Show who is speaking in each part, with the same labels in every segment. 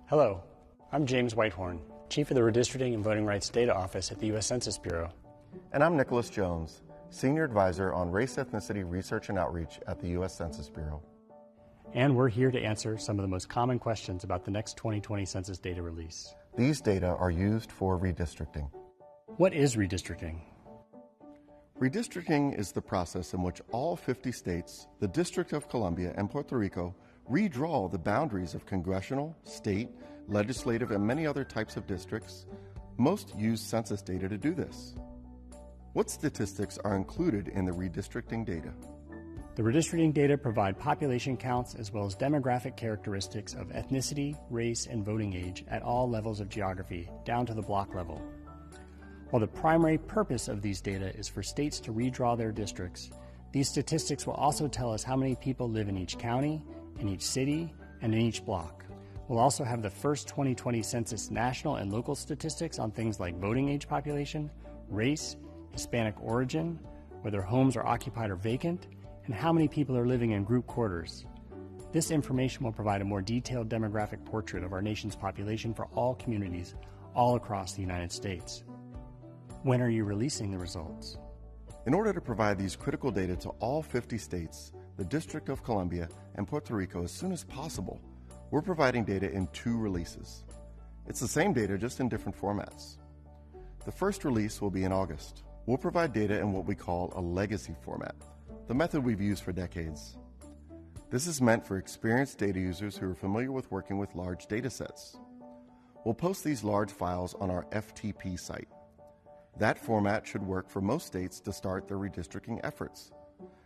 Speaker 1: Hello, I'm James Whitehorn, Chief of the Redistricting and Voting Rights Data Office at the U.S. Census Bureau.
Speaker 2: And I'm Nicholas Jones, Senior Advisor on Race, Ethnicity, Research, and Outreach at the U.S. Census Bureau.
Speaker 1: And we're here to answer some of the most common questions about the next 2020 census data release.
Speaker 2: These data are used for redistricting.
Speaker 1: What is redistricting?
Speaker 2: Redistricting is the process in which all 50 states, the District of Columbia, and Puerto Rico redraw the boundaries of congressional, state, legislative, and many other types of districts. Most use census data to do this. What statistics are included in the redistricting data?
Speaker 1: The redistricting data provide population counts as well as demographic characteristics of ethnicity, race, and voting age at all levels of geography, down to the block level. While the primary purpose of these data is for states to redraw their districts, these statistics will also tell us how many people live in each county, in each city, and in each block. We'll also have the first 2020 census national and local statistics on things like voting age population, race, Hispanic origin, whether homes are occupied or vacant, and how many people are living in group quarters. This information will provide a more detailed demographic portrait of our nation's population for all communities all across the United States. When are you releasing the results?
Speaker 2: In order to provide these critical data to all 50 states, the District of Columbia, and Puerto Rico as soon as possible, we're providing data in 2 releases. It's the same data, just in different formats. The first release will be in August. We'll provide data in what we call a legacy format, the method we've used for decades. This is meant for experienced data users who are familiar with working with large data sets. We'll post these large files on our FTP site. That format should work for most states to start their redistricting efforts.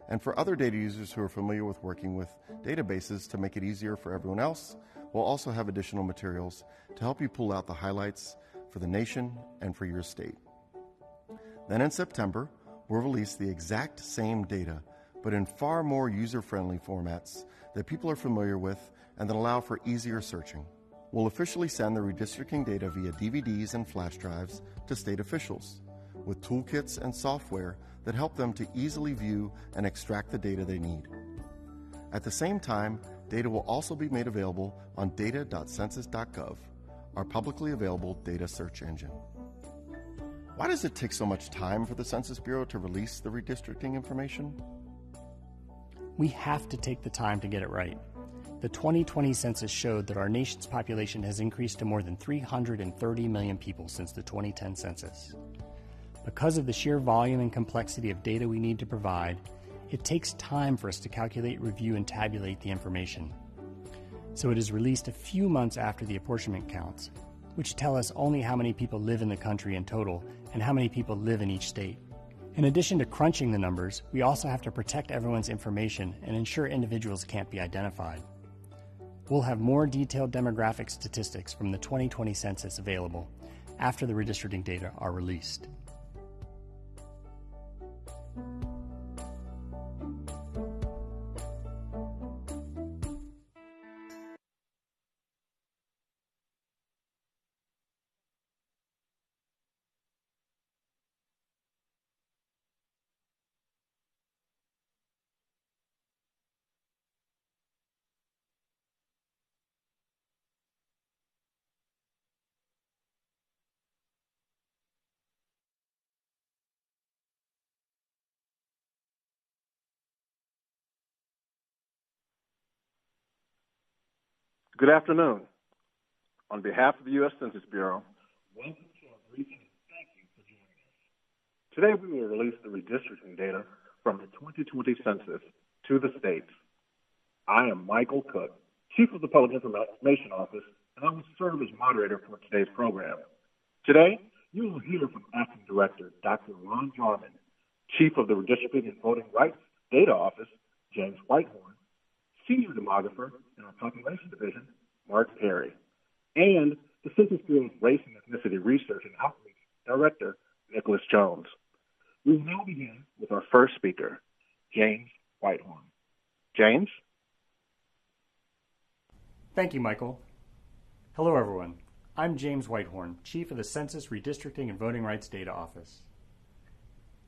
Speaker 2: And for other data users who are familiar with working with databases to make it easier for everyone else, we'll also have additional materials to help you pull out the highlights for the nation and for your state. Then in September, we'll release the exact same data, but in far more user-friendly formats that people are familiar with and that allow for easier searching. We'll officially send the redistricting data via DVDs and flash drives to state officials, with toolkits and software that help them to easily view and extract the data they need. At the same time, data will also be made available on data.census.gov, our publicly available data search engine. Why does it take so much time for the Census Bureau to release the redistricting information?
Speaker 1: We have to take the time to get it right. The 2020 census showed that our nation's population has increased to more than 330 million people since the 2010 census. Because of the sheer volume and complexity of data we need to provide, it takes time for us to calculate, review, and tabulate the information. So it is released a few months after the apportionment counts, which tell us only how many people live in the country in total and how many people live in each state. In addition to crunching the numbers, we also have to protect everyone's information and ensure individuals can't be identified. We'll have more detailed demographic statistics from the 2020 census available after the redistricting data are released.
Speaker 3: Good afternoon. On behalf of the U.S. Census Bureau, welcome to our briefing and thank you for joining us. Today we will release the redistricting data from the 2020 census to the states. I am Michael Cook, Chief of the Public Information Office, and I will serve as moderator for today's program. Today, you will hear from Acting Director Dr. Ron Jarman, Chief of the Redistricting and Voting Rights Data Office, James Whitehorn, Senior Demographer in our Population Division, Mark Perry, and the Census Bureau's Race and Ethnicity Research and Outreach Director, Nicholas Jones. We will now begin with our first speaker, James Whitehorn. James?
Speaker 1: Thank you, Michael. Hello, everyone. I'm James Whitehorn, Chief of the Census Redistricting and Voting Rights Data Office.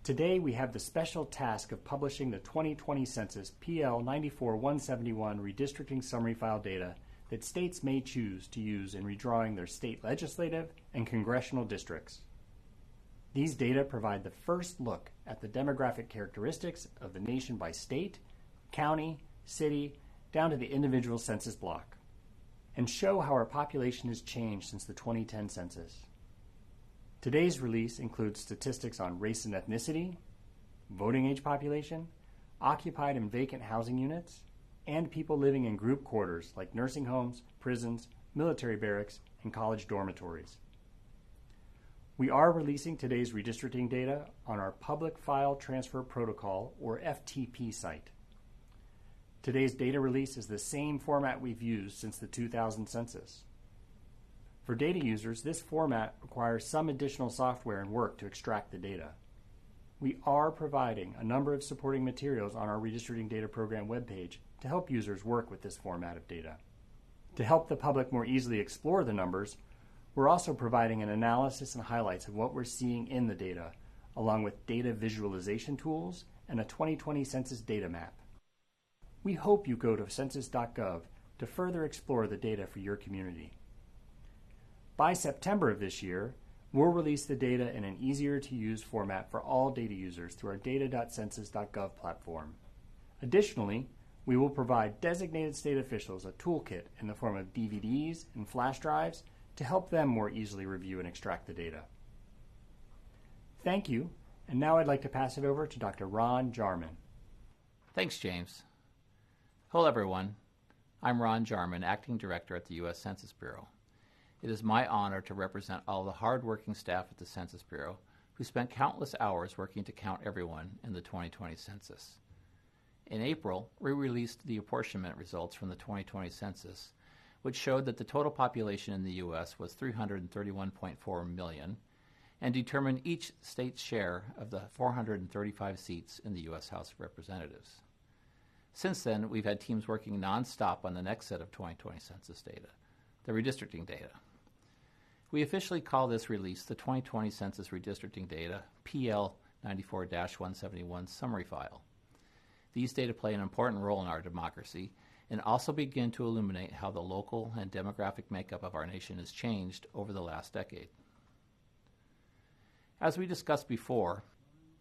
Speaker 1: Today, we have the special task of publishing the 2020 Census PL 94-171 Redistricting Summary File data that states may choose to use in redrawing their state legislative and congressional districts. These data provide the first look at the demographic characteristics of the nation by state, county, city, down to the individual census block, and show how our population has changed since the 2010 census. Today's release includes statistics on race and ethnicity, voting age population, occupied and vacant housing units, and people living in group quarters like nursing homes, prisons, military barracks, and college dormitories. We are releasing today's redistricting data on our Public File Transfer Protocol, or FTP site. Today's data release is the same format we've used since the 2000 census. For data users, this format requires some additional software and work to extract the data. We are providing a number of supporting materials on our Redistricting Data Program webpage to help users work with this format of data. To help the public more easily explore the numbers, we're also providing an analysis and highlights of what we're seeing in the data, along with data visualization tools and a 2020 census data map. We hope you go to census.gov to further explore the data for your community. By September of this year, we'll release the data in an easier-to-use format for all data users through our data.census.gov platform. Additionally, we will provide designated state officials a toolkit in the form of DVDs and flash drives to help them more easily review and extract the data. Thank you, and now I'd like to pass it over to Dr. Ron Jarman.
Speaker 4: Thanks, James. Hello, everyone. I'm Ron Jarman, Acting Director at the U.S. Census Bureau. It is my honor to represent all the hard-working staff at the Census Bureau who spent countless hours working to count everyone in the 2020 census. In April, we released the apportionment results from the 2020 census, which showed that the total population in the U.S. was 331.4 million, and determined each state's share of the 435 seats in the U.S. House of Representatives. Since then, we've had teams working nonstop on the next set of 2020 census data, the redistricting data. We officially call this release the 2020 Census Redistricting Data PL 94-171 Summary File. These data play an important role in our democracy and also begin to illuminate how the local and demographic makeup of our nation has changed over the last decade. As we discussed before,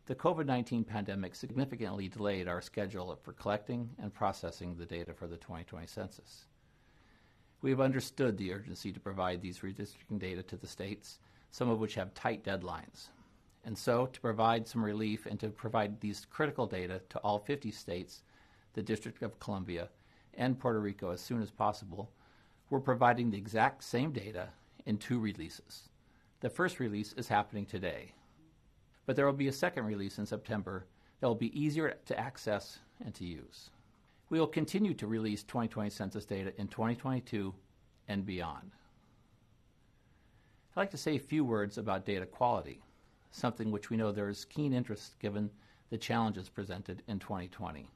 Speaker 4: the COVID-19 pandemic significantly delayed our schedule for collecting and processing the data for the 2020 census. We have understood the urgency to provide these redistricting data to the states, some of which have tight deadlines. And so, to provide some relief and to provide these critical data to all 50 states, the District of Columbia, and Puerto Rico as soon as possible, we're providing the exact same data in 2 releases. The first release is happening today, but there will be a second release in September that will be easier to access and to use. We will continue to release 2020 census data in 2022 and beyond. I'd like to say a few words about data quality, something which we know there is keen interest given the challenges presented in 2020.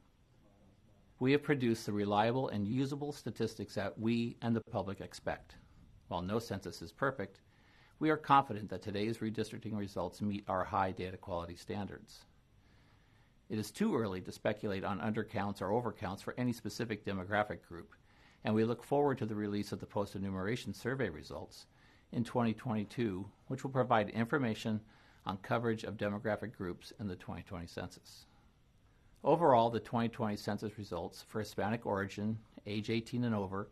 Speaker 4: We have produced the reliable and usable statistics that we and the public expect. While no census is perfect, we are confident that today's redistricting results meet our high data quality standards. It is too early to speculate on undercounts or overcounts for any specific demographic group, and we look forward to the release of the post-enumeration survey results in 2022, which will provide information on coverage of demographic groups in the 2020 census. Overall, the 2020 census results for Hispanic origin, age 18 and over,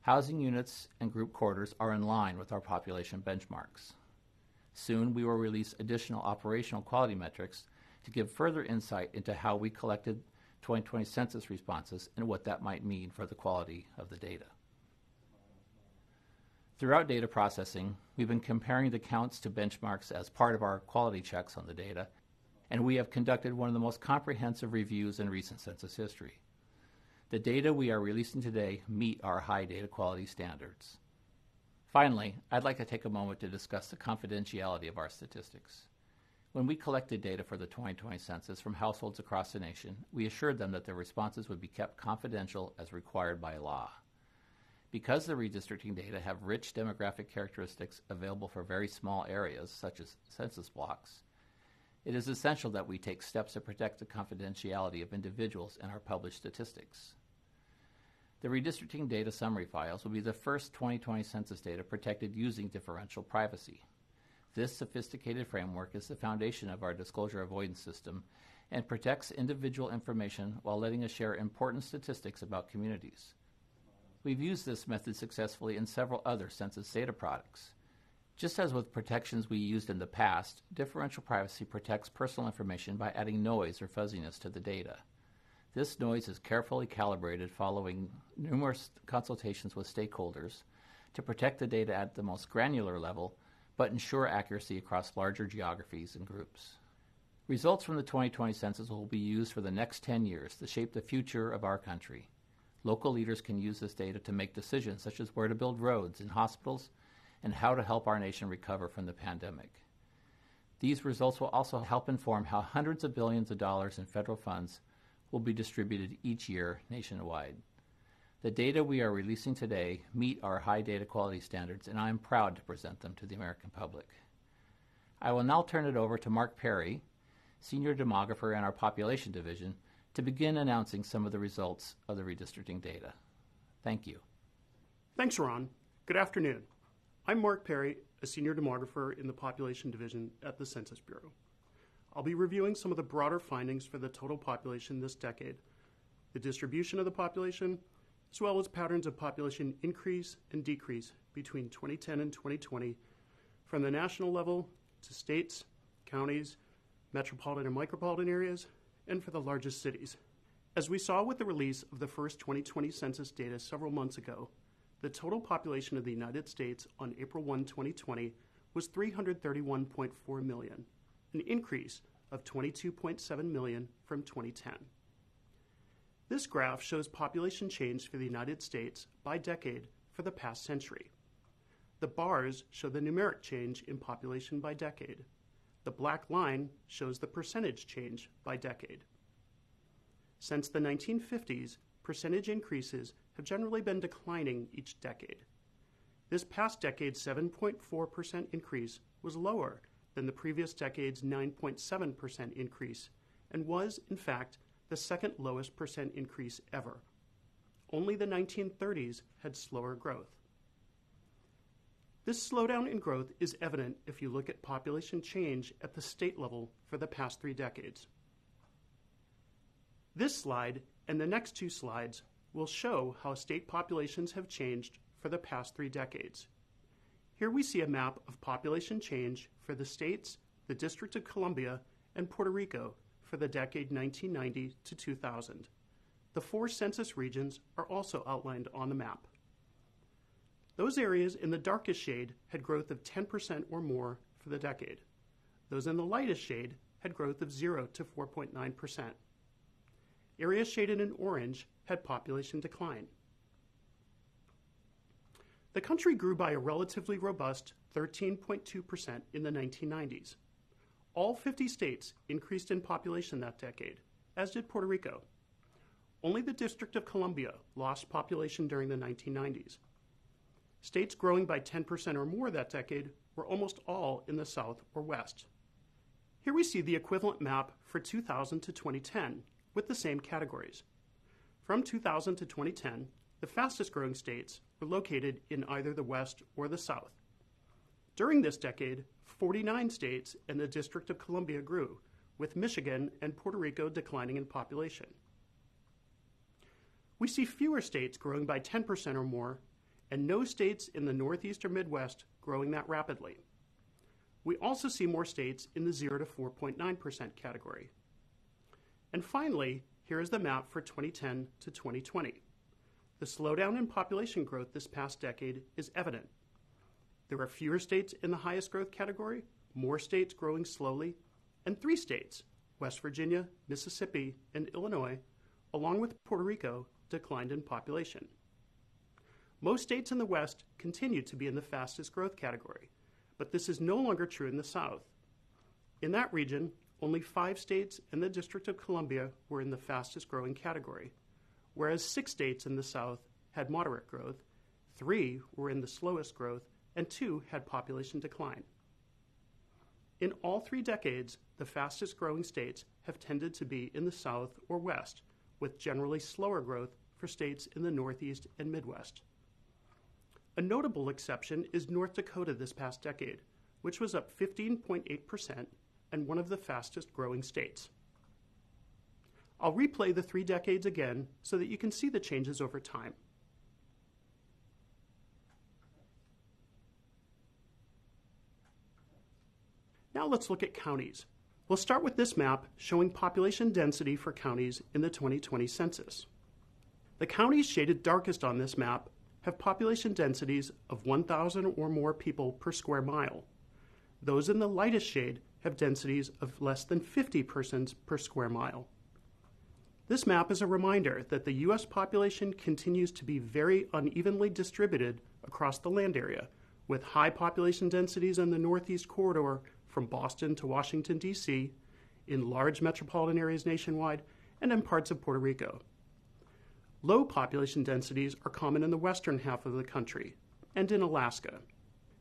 Speaker 4: housing units, and group quarters are in line with our population benchmarks. Soon, we will release additional operational quality metrics to give further insight into how we collected 2020 census responses and what that might mean for the quality of the data. Throughout data processing, we've been comparing the counts to benchmarks as part of our quality checks on the data, and we have conducted one of the most comprehensive reviews in recent census history. The data we are releasing today meet our high data quality standards. Finally, I'd like to take a moment to discuss the confidentiality of our statistics. When we collected data for the 2020 census from households across the nation, we assured them that their responses would be kept confidential as required by law. Because the redistricting data have rich demographic characteristics available for very small areas, such as census blocks, it is essential that we take steps to protect the confidentiality of individuals in our published statistics. The redistricting data summary files will be the first 2020 census data protected using differential privacy. This sophisticated framework is the foundation of our disclosure avoidance system and protects individual information while letting us share important statistics about communities. We've used this method successfully in several other census data products. Just as with protections we used in the past, differential privacy protects personal information by adding noise or fuzziness to the data. This noise is carefully calibrated following numerous consultations with stakeholders to protect the data at the most granular level, but ensure accuracy across larger geographies and groups. Results from the 2020 census will be used for the next 10 years to shape the future of our country. Local leaders can use this data to make decisions such as where to build roads and hospitals and how to help our nation recover from the pandemic. These results will also help inform how hundreds of billions of dollars in federal funds will be distributed each year nationwide. The data we are releasing today meet our high data quality standards, and I am proud to present them to the American public. I will now turn it over to Mark Perry, Senior Demographer in our Population Division, to begin announcing some of the results of the redistricting data. Thank you.
Speaker 5: Thanks, Ron. Good afternoon. I'm Mark Perry, a Senior Demographer in the Population Division at the Census Bureau. I'll be reviewing some of the broader findings for the total population this decade, the distribution of the population, as well as patterns of population increase and decrease between 2010 and 2020 from the national level to states, counties, metropolitan and micropolitan areas, and for the largest cities. As we saw with the release of the first 2020 census data several months ago, the total population of the United States on April 1, 2020 was 331.4 million, an increase of 22.7 million from 2010. This graph shows population change for the United States by decade for the past century. The bars show the numeric change in population by decade. The black line shows the percentage change by decade. Since the 1950s, percentage increases have generally been declining each decade. This past decade's 7.4% increase was lower than the previous decade's 9.7% increase and was, in fact, the second lowest percent increase ever. Only the 1930s had slower growth. This slowdown in growth is evident if you look at population change at the state level for the past 3 decades. This slide and the next 2 slides will show how state populations have changed for the past 3 decades. Here we see a map of population change for the states, the District of Columbia, and Puerto Rico for the decade 1990 to 2000. The 4 census regions are also outlined on the map. Those areas in the darkest shade had growth of 10% or more for the decade. Those in the lightest shade had growth of 0 to 4.9%. Areas shaded in orange had population decline. The country grew by a relatively robust 13.2% in the 1990s. All 50 states increased in population that decade, as did Puerto Rico. Only the District of Columbia lost population during the 1990s. States growing by 10% or more that decade were almost all in the South or West. Here we see the equivalent map for 2000 to 2010 with the same categories. From 2000 to 2010, the fastest growing states were located in either the West or the South. During this decade, 49 states and the District of Columbia grew, with Michigan and Puerto Rico declining in population. We see fewer states growing by 10% or more, and no states in the Northeast or Midwest growing that rapidly. We also see more states in the 0 to 4.9% category. And finally, here is the map for 2010 to 2020. The slowdown in population growth this past decade is evident. There are fewer states in the highest growth category, more states growing slowly, and 3 states, West Virginia, Mississippi, and Illinois, along with Puerto Rico, declined in population. Most states in the West continue to be in the fastest growth category, but this is no longer true in the South. In that region, only 5 states and the District of Columbia were in the fastest growing category, whereas 6 states in the South had moderate growth, 3 were in the slowest growth, and 2 had population decline. In all 3 decades, the fastest growing states have tended to be in the South or West, with generally slower growth for for states in the Northeast and Midwest. A notable exception is North Dakota this past decade, which was up 15.8% and one of the fastest growing states. I'll replay the 3 decades again so that you can see the changes over time. Now let's look at counties. We'll start with this map showing population density for counties in the 2020 census. The counties shaded darkest on this map have population densities of 1,000 or more people per square mile. Those in the lightest shade have densities of less than 50 persons per square mile. This map is a reminder that the U.S. population continues to be very unevenly distributed across the land area, with high population densities in the Northeast corridor from Boston to Washington, D.C., in large metropolitan areas nationwide, and in parts of Puerto Rico. Low population densities are common in the western half of the country and in Alaska.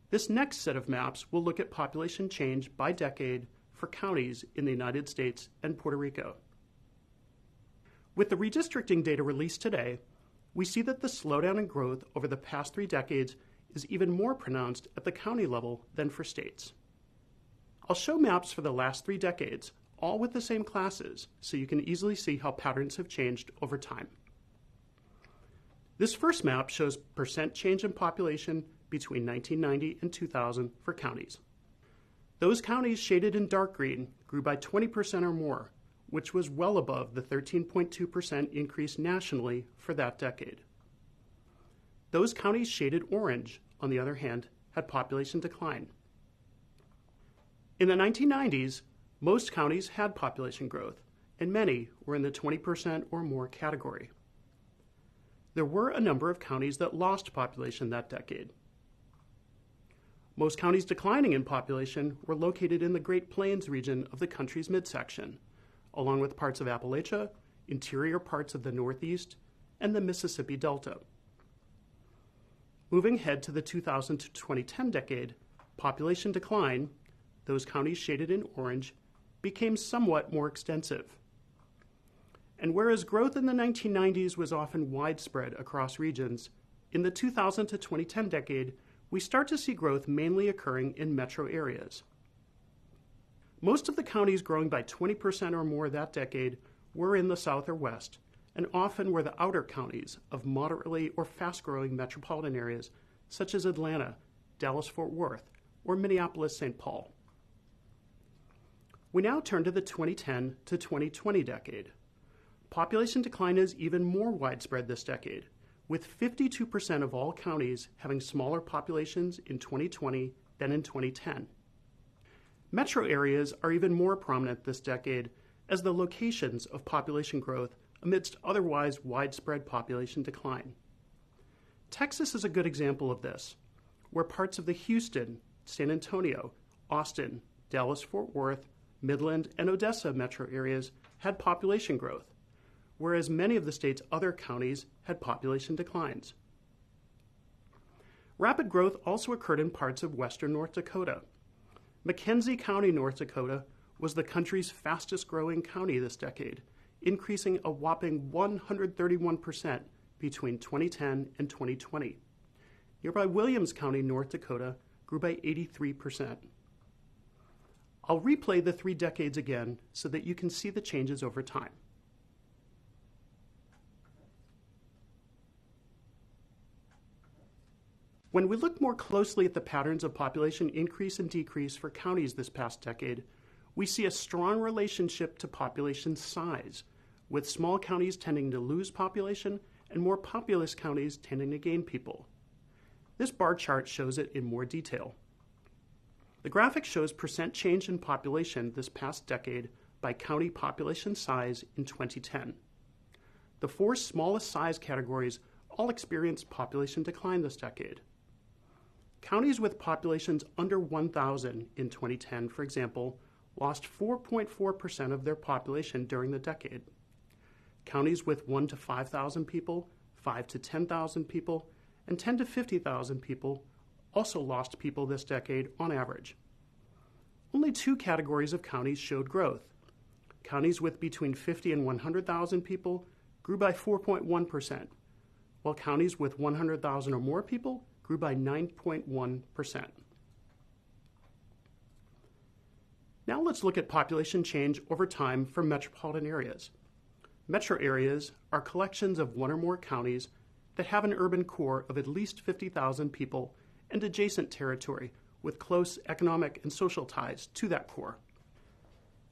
Speaker 5: This next set of maps will look at population change by decade for counties in the United States and Puerto Rico. With the redistricting data released today, we see that the slowdown in growth over the past 3 decades is even more pronounced at the county level than for states. I'll show maps for the last 3 decades, all with the same classes, so you can easily see how patterns have changed over time. This first map shows percent change in population between 1990 and 2000 for counties. Those counties shaded in dark green grew by 20% or more, which was well above the 13.2% increase nationally for that decade. Those counties shaded orange, on the other hand, had population decline. In the 1990s, most counties had population growth, and many were in the 20% or more category. There were a number of counties that lost population that decade. Most counties declining in population were located in the Great Plains region of the country's midsection, along with parts of Appalachia, interior parts of the Northeast, and the Mississippi Delta. Moving ahead to the 2000 to 2010 decade, population decline, those counties shaded in orange, became somewhat more extensive. And whereas growth in the 1990s was often widespread across regions, in the 2000 to 2010 decade, we start to see growth mainly occurring in metro areas. Most of the counties growing by 20% or more that decade were in the South or West, and often were the outer counties of moderately or fast-growing metropolitan areas such as Atlanta, Dallas-Fort Worth, or Minneapolis-St. Paul. We now turn to the 2010 to 2020 decade. Population decline is even more widespread this decade, with 52% of all counties having smaller populations in 2020 than in 2010. Metro areas are even more prominent this decade as the locations of population growth amidst otherwise widespread population decline. Texas is a good example of this, where parts of the Houston, San Antonio, Austin, Dallas-Fort Worth, Midland, and Odessa metro areas had population growth, whereas many of the state's other counties had population declines. Rapid growth also occurred in parts of western North Dakota. McKenzie County, North Dakota, was the country's fastest growing county this decade, increasing a whopping 131% between 2010 and 2020. Nearby Williams County, North Dakota, grew by 83%. I'll replay the 3 decades again so that you can see the changes over time. When we look more closely at the patterns of population increase and decrease for counties this past decade, we see a strong relationship to population size, with small counties tending to lose population and more populous counties tending to gain people. This bar chart shows it in more detail. The graphic shows percent change in population this past decade by county population size in 2010. The 4 smallest size categories all experienced population decline this decade. Counties with populations under 1,000 in 2010, for example, lost 4.4% of their population during the decade. Counties with 1 to 5,000 people, 5 to 10,000 people, and 10 to 50,000 people also lost people this decade on average. Only 2 categories of counties showed growth. Counties with between 50 and 100,000 people grew by 4.1%, while counties with 100,000 or more people grew by 9.1%. Now let's look at population change over time for metropolitan areas. Metro areas are collections of one or more counties that have an urban core of at least 50,000 people and adjacent territory with close economic and social ties to that core.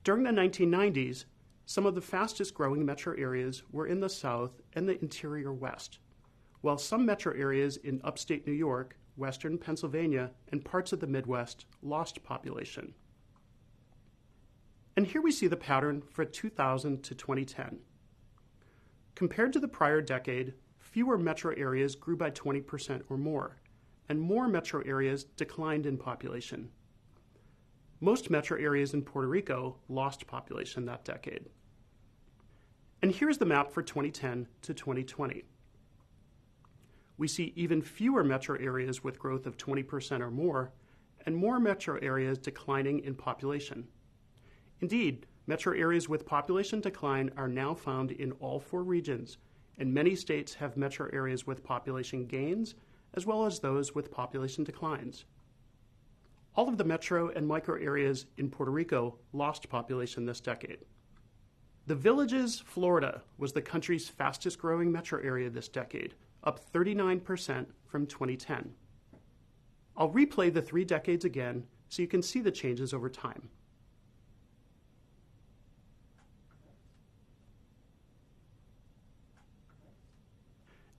Speaker 5: During the 1990s, some of the fastest growing metro areas were in the South and the interior West, while some metro areas in upstate New York, western Pennsylvania, and parts of the Midwest lost population. And here we see the pattern for 2000 to 2010. Compared to the prior decade, fewer metro areas grew by 20% or more, and more metro areas declined in population. Most metro areas in Puerto Rico lost population that decade. And here's the map for 2010 to 2020. We see even fewer metro areas with growth of 20% or more, and more metro areas declining in population. Indeed, metro areas with population decline are now found in all 4 regions, and many states have metro areas with population gains, as well as those with population declines. All of the metro and micro areas in Puerto Rico lost population this decade. The Villages, Florida, was the country's fastest growing metro area this decade, up 39% from 2010. I'll replay the 3 decades again so you can see the changes over time.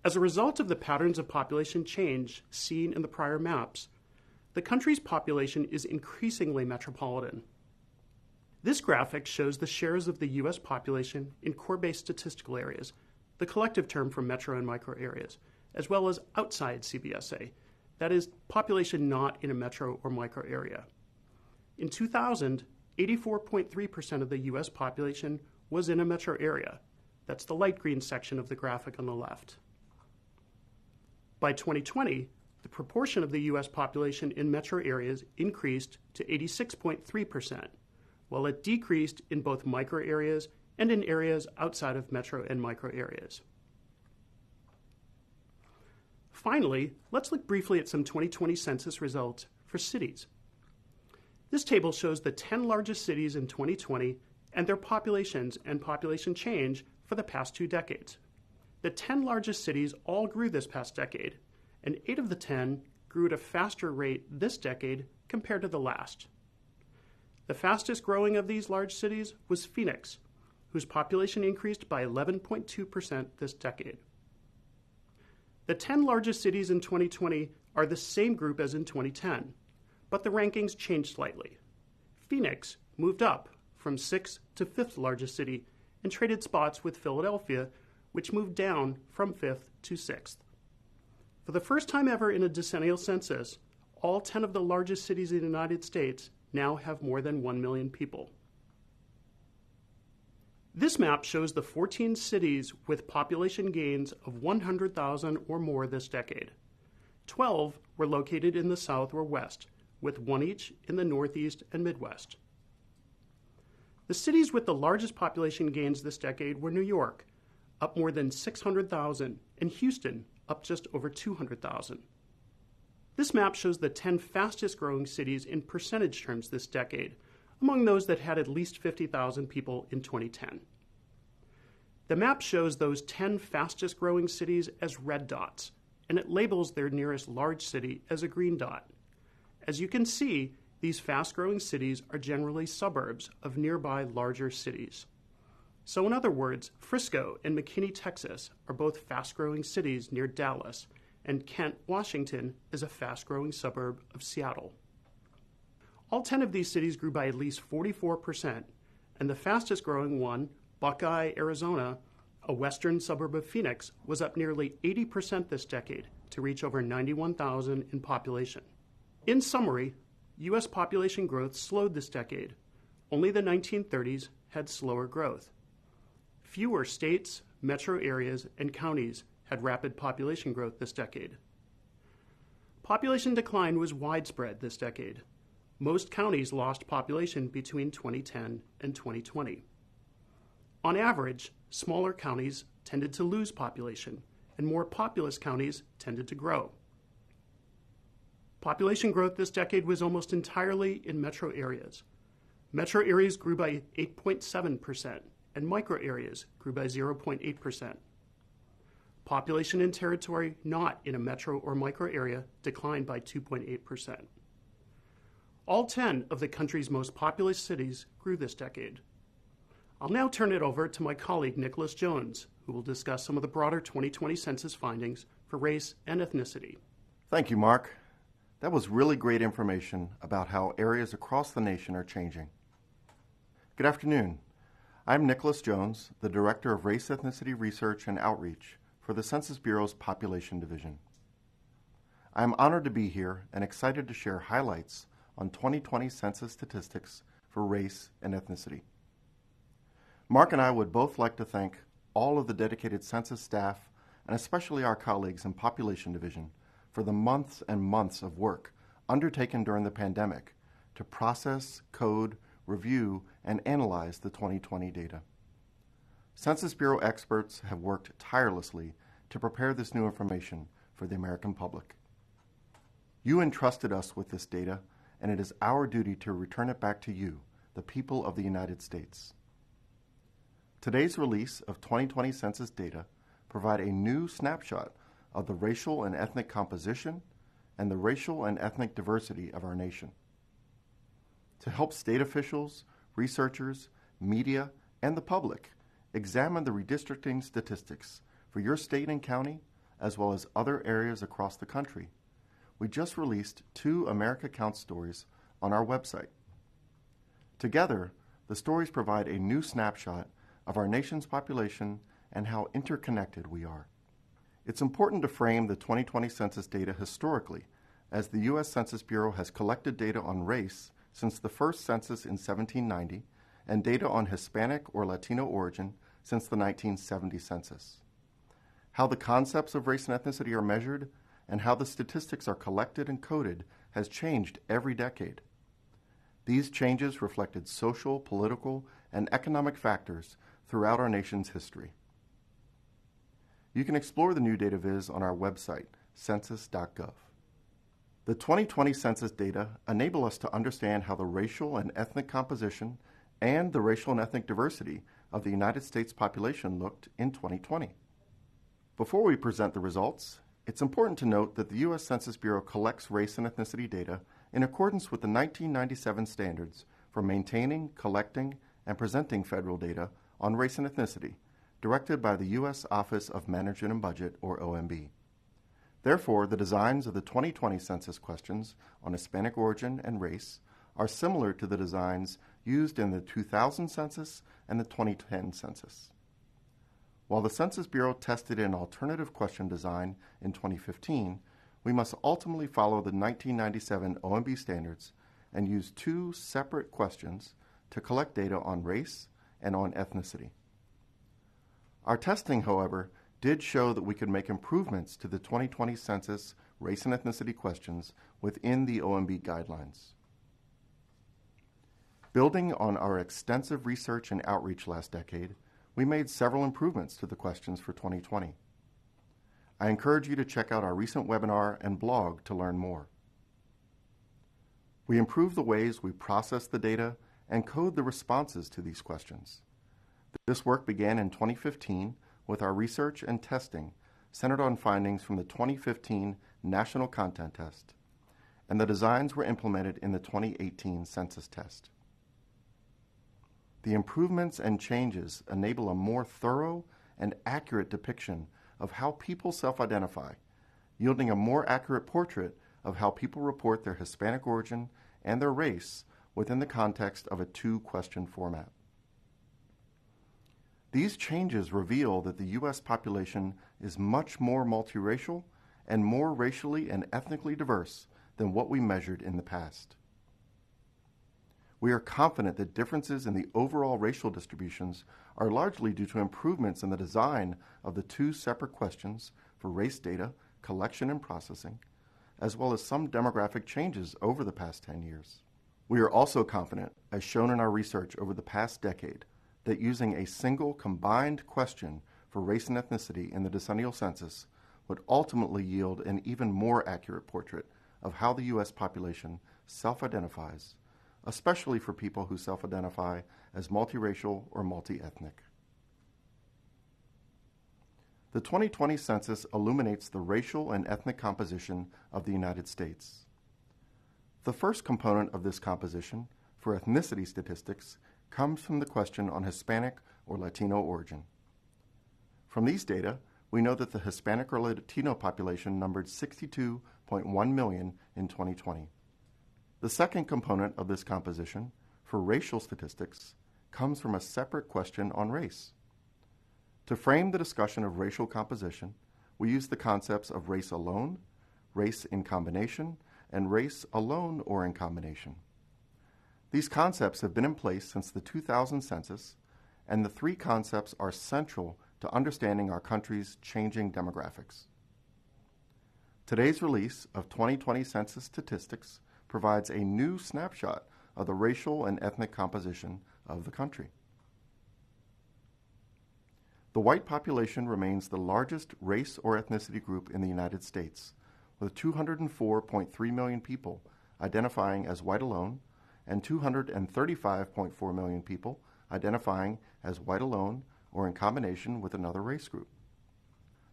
Speaker 5: As a result of the patterns of population change seen in the prior maps, the country's population is increasingly metropolitan. This graphic shows the shares of the U.S. population in core-based statistical areas, the collective term for metro and micro areas, as well as outside CBSA, that is, population not in a metro or micro area. In 2000, 84.3% of the U.S. population was in a metro area. That's the light green section of the graphic on the left. By 2020, the proportion of the U.S. population in metro areas increased to 86.3%, while it decreased in both micro areas and in areas outside of metro and micro areas. Finally, let's look briefly at some 2020 census results for cities. This table shows the 10 largest cities in 2020 and their populations and population change for the past 2 decades. The 10 largest cities all grew this past decade, and 8 of the 10 grew at a faster rate this decade compared to the last. The fastest growing of these large cities was Phoenix, whose population increased by 11.2% this decade. The 10 largest cities in 2020 are the same group as in 2010, but the rankings changed slightly. Phoenix moved up from 6th to 5th largest city and traded spots with Philadelphia, which moved down from 5th to 6th. For the first time ever in a decennial census, all 10 of the largest cities in the United States now have more than 1 million people. This map shows the 14 cities with population gains of 100,000 or more this decade. 12 were located in the South or West, with 1 each in the Northeast and Midwest. The cities with the largest population gains this decade were New York, up more than 600,000, and Houston, up just over 200,000. This map shows the 10 fastest growing cities in percentage terms this decade, among those that had at least 50,000 people in 2010. The map shows those 10 fastest growing cities as red dots, and it labels their nearest large city as a green dot. As you can see, these fast-growing cities are generally suburbs of nearby larger cities. So in other words, Frisco and McKinney, Texas are both fast-growing cities near Dallas, and Kent, Washington is a fast-growing suburb of Seattle. All 10 of these cities grew by at least 44%, and the fastest-growing one, Buckeye, Arizona, a western suburb of Phoenix, was up nearly 80% this decade to reach over 91,000 in population. In summary, U.S. population growth slowed this decade. Only the 1930s had slower growth. Fewer states, metro areas, and counties had rapid population growth this decade. Population decline was widespread this decade. Most counties lost population between 2010 and 2020. On average, smaller counties tended to lose population, and more populous counties tended to grow. Population growth this decade was almost entirely in metro areas. Metro areas grew by 8.7%, and micro areas grew by 0.8%. Population in territory not in a metro or micro area declined by 2.8%. All 10 of the country's most populous cities grew this decade. I'll now turn it over to my colleague Nicholas Jones, who will discuss some of the broader 2020 census findings for race and ethnicity.
Speaker 2: Thank you, Mark. That was really great information about how areas across the nation are changing. Good afternoon. I'm Nicholas Jones, the Director of Race, Ethnicity Research and Outreach for the Census Bureau's Population Division. I am honored to be here and excited to share highlights on 2020 census statistics for race and ethnicity. Mark and I would both like to thank all of the dedicated census staff and especially our colleagues in Population Division for the months and months of work undertaken during the pandemic to process, code, review, and analyze the 2020 data. Census Bureau experts have worked tirelessly to prepare this new information for the American public. You entrusted us with this data, and it is our duty to return it back to you, the people of the United States. Today's release of 2020 census data provide a new snapshot of the racial and ethnic composition and the racial and ethnic diversity of our nation. To help state officials, researchers, media, and the public examine the redistricting statistics for your state and county, as well as other areas across the country, we just released 2 America Counts stories on our website. Together, the stories provide a new snapshot of our nation's population and how interconnected we are. It's important to frame the 2020 census data historically, as the U.S. Census Bureau has collected data on race since the first census in 1790 and data on Hispanic or Latino origin since the 1970 census. How the concepts of race and ethnicity are measured and how the statistics are collected and coded has changed every decade. These changes reflected social, political, and economic factors throughout our nation's history. You can explore the new data viz on our website, census.gov. The 2020 census data enable us to understand how the racial and ethnic composition and the racial and ethnic diversity of the United States population looked in 2020. Before we present the results, it's important to note that the U.S. Census Bureau collects race and ethnicity data in accordance with the 1997 standards for maintaining, collecting, and presenting federal data on race and ethnicity, directed by the U.S. Office of Management and Budget, or OMB. Therefore, the designs of the 2020 census questions on Hispanic origin and race are similar to the designs used in the 2000 census and the 2010 census. While the Census Bureau tested an alternative question design in 2015, we must ultimately follow the 1997 OMB standards and use 2 separate questions to collect data on race and on ethnicity. Our testing, however, did show that we could make improvements to the 2020 census race and ethnicity questions within the OMB guidelines. Building on our extensive research and outreach last decade, we made several improvements to the questions for 2020. I encourage you to check out our recent webinar and blog to learn more. We improved the ways we process the data and code the responses to these questions. This work began in 2015 with our research and testing centered on findings from the 2015 National Content Test, and the designs were implemented in the 2018 census test. The improvements and changes enable a more thorough and accurate depiction of how people self-identify, yielding a more accurate portrait of how people report their Hispanic origin and their race within the context of a 2-question format. These changes reveal that the U.S. population is much more multiracial and more racially and ethnically diverse than what we measured in the past. We are confident that differences in the overall racial distributions are largely due to improvements in the design of the 2 separate questions for race data collection and processing, as well as some demographic changes over the past 10 years. We are also confident, as shown in our research over the past decade, that using a single combined question for race and ethnicity in the decennial census would ultimately yield an even more accurate portrait of how the U.S. population self-identifies, especially for people who self-identify as multiracial or multi-ethnic. The 2020 census illuminates the racial and ethnic composition of the United States. The first component of this composition, for ethnicity statistics, comes from the question on Hispanic or Latino origin. From these data, we know that the Hispanic or Latino population numbered 62.1 million in 2020. The second component of this composition, for racial statistics, comes from a separate question on race. To frame the discussion of racial composition, we use the concepts of race alone, race in combination, and race alone or in combination. These concepts have been in place since the 2000 census, and the three concepts are central to understanding our country's changing demographics. Today's release of 2020 census statistics provides a new snapshot of the racial and ethnic composition of the country. The white population remains the largest race or ethnicity group in the United States, with 204.3 million people identifying as white alone and 235.4 million people identifying as white alone or in combination with another race group.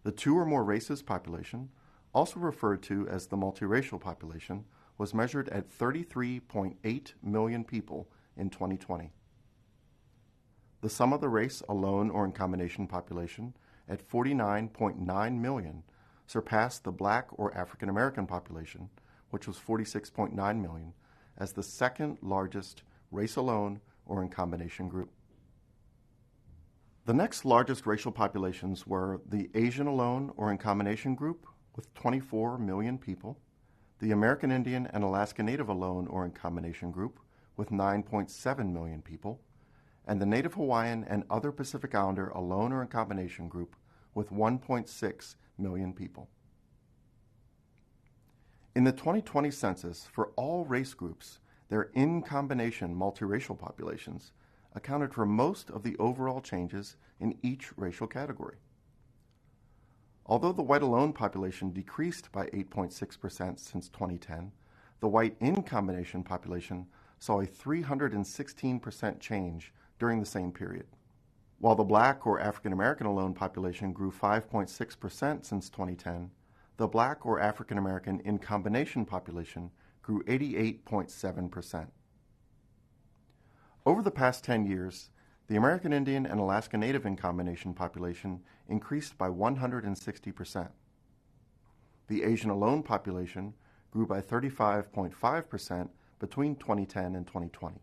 Speaker 2: The two or more races population, also referred to as the multiracial population, was measured at 33.8 million people in 2020. The sum of the race alone or in combination population at 49.9 million surpassed the Black or African American population, which was 46.9 million, as the second largest race alone or in combination group. The next largest racial populations were the Asian alone or in combination group with 24 million people, the American Indian and Alaska Native alone or in combination group with 9.7 million people, and the Native Hawaiian and other Pacific Islander alone or in combination group with 1.6 million people. In the 2020 census, for all race groups, their in-combination multiracial populations accounted for most of the overall changes in each racial category. Although the white alone population decreased by 8.6% since 2010, the white in-combination population saw a 316% change during the same period. While the Black or African American alone population grew 5.6% since 2010, the Black or African American in combination population grew 88.7%. Over the past 10 years, the American Indian and Alaska Native in combination population increased by 160%. The Asian alone population grew by 35.5% between 2010 and 2020.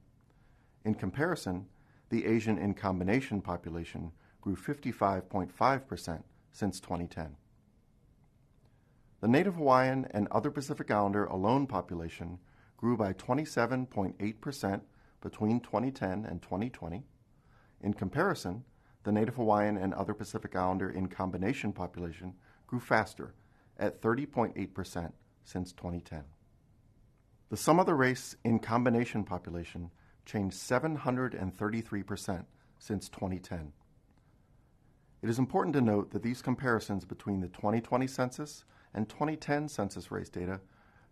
Speaker 2: In comparison, the Asian in combination population grew 55.5% since 2010. The Native Hawaiian and other Pacific Islander alone population grew by 27.8% between 2010 and 2020. In comparison, the Native Hawaiian and other Pacific Islander in combination population grew faster at 30.8% since 2010. The sum of the race in combination population changed 733% since 2010. It is important to note that these comparisons between the 2020 census and 2010 census race data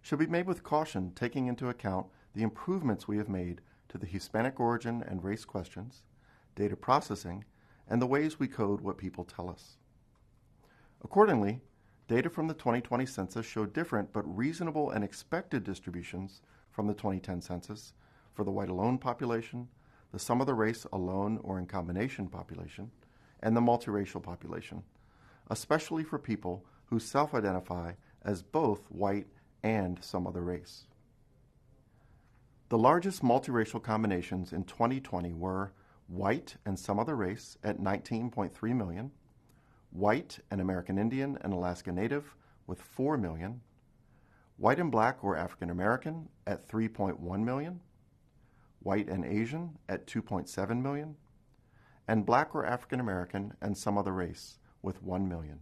Speaker 2: should be made with caution, taking into account the improvements we have made to the Hispanic origin and race questions, data processing, and the ways we code what people tell us. Accordingly, data from the 2020 census show different but reasonable and expected distributions from the 2010 census for the white alone population, the sum of the race alone or in combination population, and the multiracial population, especially for people who self-identify as both white and some other race. The largest multiracial combinations in 2020 were white and some other race at 19.3 million, white and American Indian and Alaska Native with 4 million, white and Black or African American at 3.1 million, white and Asian at 2.7 million, and Black or African American and some other race with 1 million.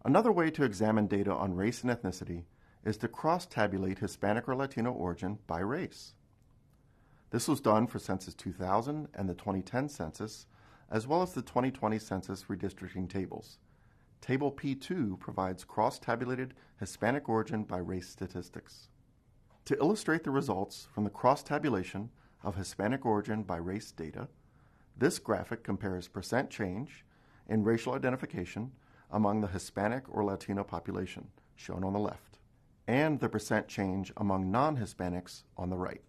Speaker 2: Another way to examine data on race and ethnicity is to cross-tabulate Hispanic or Latino origin by race. This was done for Census 2000 and the 2010 census as well as the 2020 Census redistricting tables. Table P2 provides cross-tabulated Hispanic origin by race statistics. To illustrate the results from the cross-tabulation of Hispanic origin by race data, this graphic compares percent change in racial identification among the Hispanic or Latino population, shown on the left, and the percent change among non-Hispanics on the right.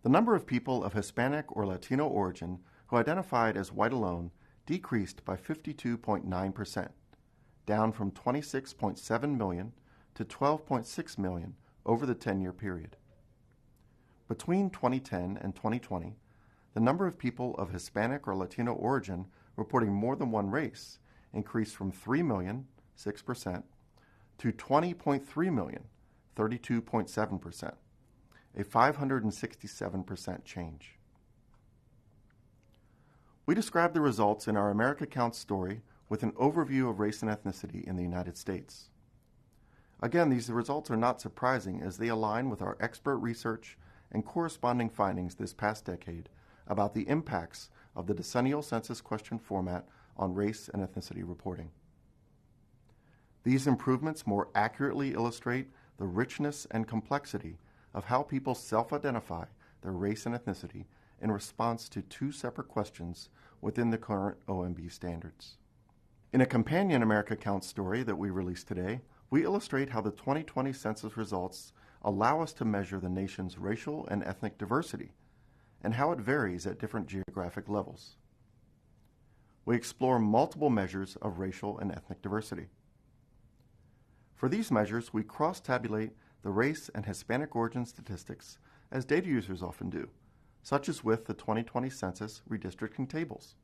Speaker 2: The number of people of Hispanic or Latino origin who identified as white alone decreased by 52.9%, down from 26.7 million to 12.6 million over the 10-year period. Between 2010 and 2020, the number of people of Hispanic or Latino origin reporting more than one race increased from 3 million, 6%, to 20.3 million, 32.7%, a 567% change. We describe the results in our America Counts story with an overview of race and ethnicity in the United States. Again, these results are not surprising as they align with our expert research and corresponding findings this past decade about the impacts of the decennial census question format on race and ethnicity reporting. These improvements more accurately illustrate the richness and complexity of how people self-identify their race and ethnicity in response to two separate questions within the current OMB standards. In a companion America Counts story that we released today, we illustrate how the 2020 census results allow us to measure the nation's racial and ethnic diversity and how it varies at different geographic levels. We explore multiple measures of racial and ethnic diversity. For these measures, we cross-tabulate the race and Hispanic origin statistics as data users often do, such as with the 2020 Census redistricting tables.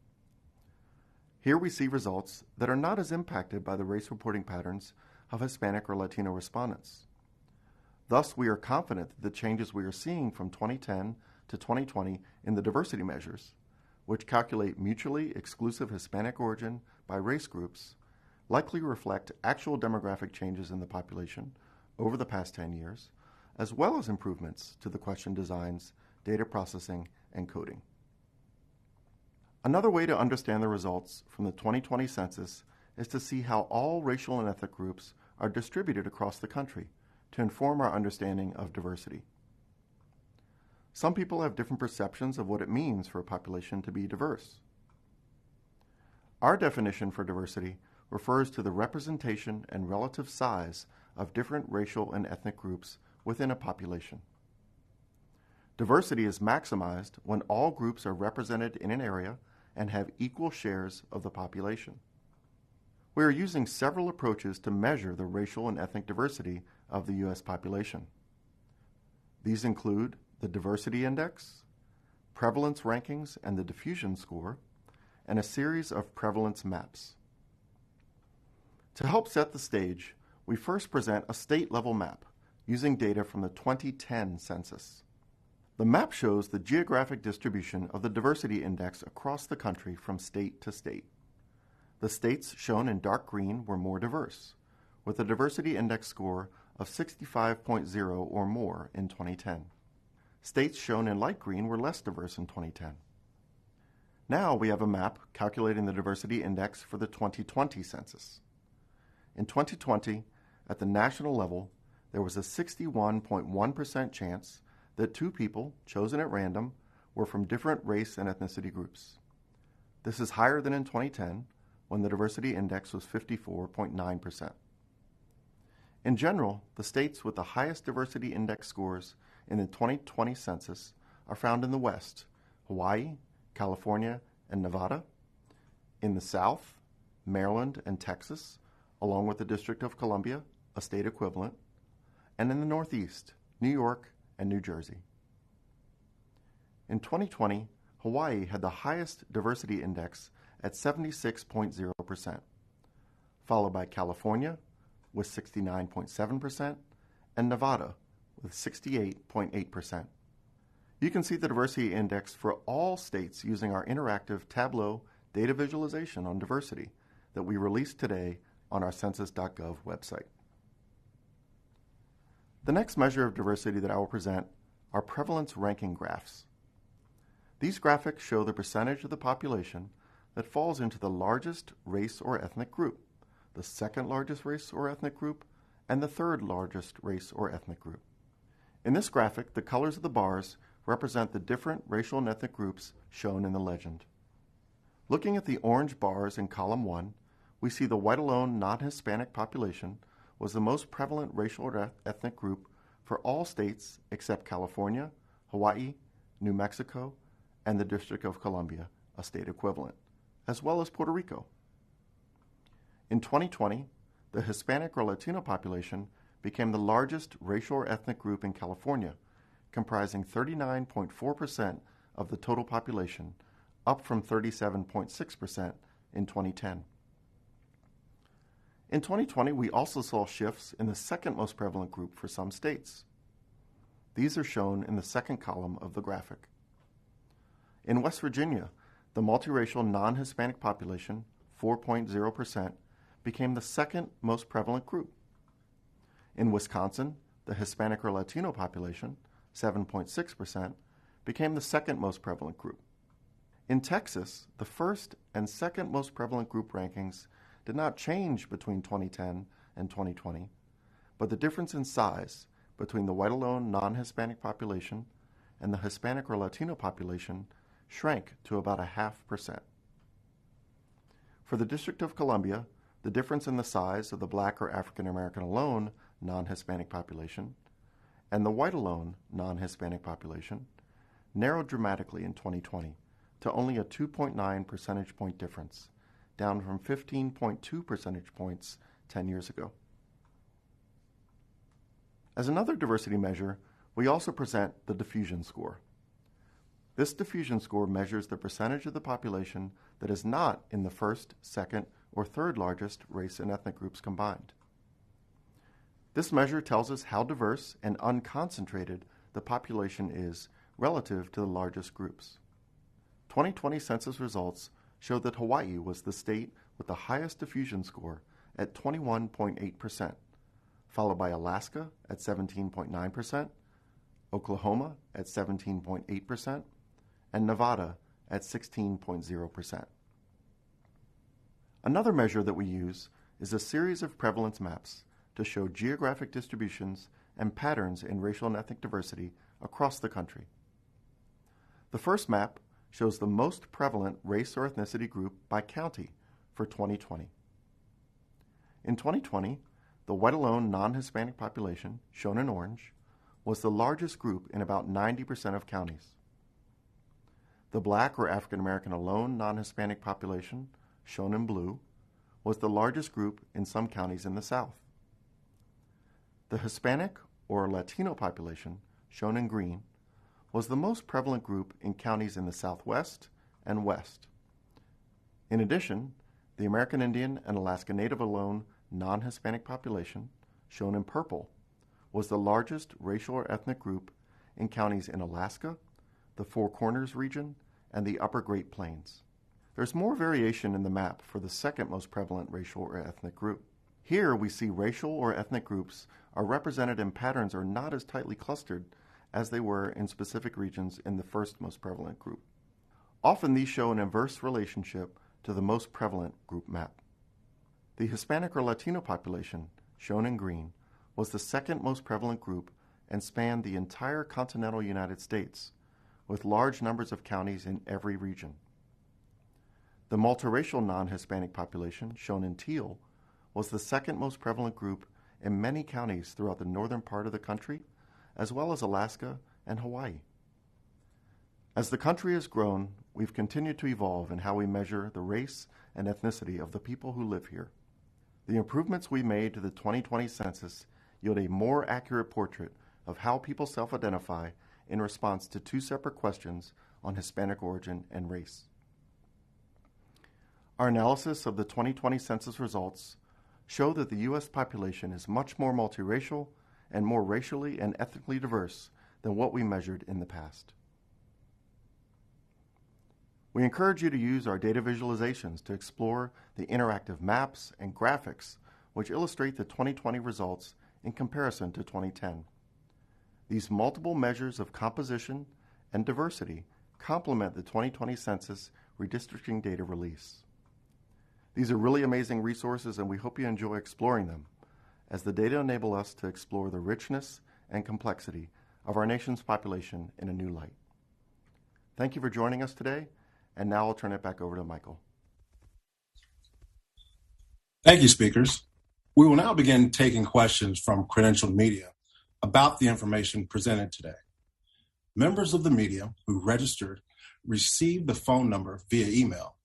Speaker 2: Here we see results that are not as impacted by the race reporting patterns of Hispanic or Latino respondents. Thus, we are confident that the changes we are seeing from 2010 to 2020 in the diversity measures, which calculate mutually exclusive Hispanic origin by race groups, likely reflect actual demographic changes in the population over the past 10 years, as well as improvements to the question designs, data processing, and coding. Another way to understand the results from the 2020 census is to see how all racial and ethnic groups are distributed across the country to inform our understanding of diversity. Some people have different perceptions of what it means for a population to be diverse. Our definition for diversity refers to the representation and relative size of different racial and ethnic groups within a population. Diversity is maximized when all groups are represented in an area and have equal shares of the population. We are using several approaches to measure the racial and ethnic diversity of the U.S. population. These include the Diversity Index, Prevalence Rankings and the Diffusion Score, and a series of Prevalence Maps. To help set the stage, we first present a state-level map using data from the 2010 census. The map shows the geographic distribution of the Diversity Index across the country from state to state. The states shown in dark green were more diverse, with a Diversity Index score of 65.0 or more in 2010. States shown in light green were less diverse in 2010. Now we have a map calculating the Diversity Index for the 2020 census. In 2020, at the national level, there was a 61.1% chance that two people, chosen at random, were from different race and ethnicity groups. This is higher than in 2010, when the Diversity Index was 54.9%. In general, the states with the highest Diversity Index scores in the 2020 census are found in the West, Hawaii, California, and Nevada, in the South, Maryland and Texas, along with the District of Columbia, a state equivalent, and in the Northeast, New York and New Jersey. In 2020, Hawaii had the highest Diversity Index at 76.0%, followed by California with 69.7% and Nevada with 68.8%. You can see the Diversity Index for all states using our interactive Tableau data visualization on diversity that we released today on our census.gov website. The next measure of diversity that I will present are prevalence ranking graphs. These graphics show the percentage of the population that falls into the largest race or ethnic group, the second largest race or ethnic group, and the third largest race or ethnic group. In this graphic, the colors of the bars represent the different racial and ethnic groups shown in the legend. Looking at the orange bars in column 1, we see the white alone non-Hispanic population was the most prevalent racial or ethnic group for all states except California, Hawaii, New Mexico, and the District of Columbia, a state equivalent, as well as Puerto Rico. In 2020, the Hispanic or Latino population became the largest racial or ethnic group in California, comprising 39.4% of the total population, up from 37.6% in 2010. In 2020, we also saw shifts in the second most prevalent group for some states. These are shown in the second column of the graphic. In West Virginia, the multiracial non-Hispanic population, 4.0%, became the second most prevalent group. In Wisconsin, the Hispanic or Latino population, 7.6%, became the second most prevalent group. In Texas, the first and second most prevalent group rankings did not change between 2010 and 2020, but the difference in size between the white alone non-Hispanic population and the Hispanic or Latino population shrank to about 0.5%. For the District of Columbia, the difference in the size of the Black or African American alone non-Hispanic population and the white alone non-Hispanic population narrowed dramatically in 2020 to only a 2.9 percentage point difference, down from 15.2 percentage points 10 years ago. As another diversity measure, we also present the Diffusion Score. This Diffusion Score measures the percentage of the population that is not in the first, second, or third largest race and ethnic groups combined. This measure tells us how diverse and unconcentrated the population is relative to the largest groups. 2020 census results show that Hawaii was the state with the highest diffusion score at 21.8%, followed by Alaska at 17.9%, Oklahoma at 17.8%, and Nevada at 16.0%. Another measure that we use is a series of prevalence maps to show geographic distributions and patterns in racial and ethnic diversity across the country. The first map shows the most prevalent race or ethnicity group by county for 2020. In 2020, the white alone non-Hispanic population, shown in orange, was the largest group in about 90% of counties. The Black or African American alone non-Hispanic population, shown in blue, was the largest group in some counties in the South. The Hispanic or Latino population, shown in green, was the most prevalent group in counties in the Southwest and West. In addition, the American Indian and Alaska Native alone non-Hispanic population, shown in purple, was the largest racial or ethnic group in counties in Alaska, the Four Corners region, and the Upper Great Plains. There's more variation in the map for the second most prevalent racial or ethnic group. Here we see racial or ethnic groups are represented in patterns are not as tightly clustered as they were in specific regions in the first most prevalent group. Often these show an inverse relationship to the most prevalent group map. The Hispanic or Latino population, shown in green, was the second most prevalent group and spanned the entire continental United States, with large numbers of counties in every region. The multiracial non-Hispanic population, shown in teal, was the second most prevalent group in many counties throughout the northern part of the country, as well as Alaska and Hawaii. As the country has grown, we've continued to evolve in how we measure the race and ethnicity of the people who live here. The improvements we made to the 2020 census yield a more accurate portrait of how people self-identify in response to two separate questions on Hispanic origin and race. Our analysis of the 2020 census results show that the U.S. population is much more multiracial and more racially and ethnically diverse than what we measured in the past. We encourage you to use our data visualizations to explore the interactive maps and graphics which illustrate the 2020 results in comparison to 2010. These multiple measures of composition and diversity complement the 2020 Census redistricting data release. These are really amazing resources, and we hope you enjoy exploring them, as the data enable us to explore the richness and complexity of our nation's population in a new light. Thank you for joining us today, and now I'll turn it back over to Michael.
Speaker 6: Thank you, speakers. We will now begin taking questions from credentialed media about the information presented today. Members of the media who registered received the phone number via email.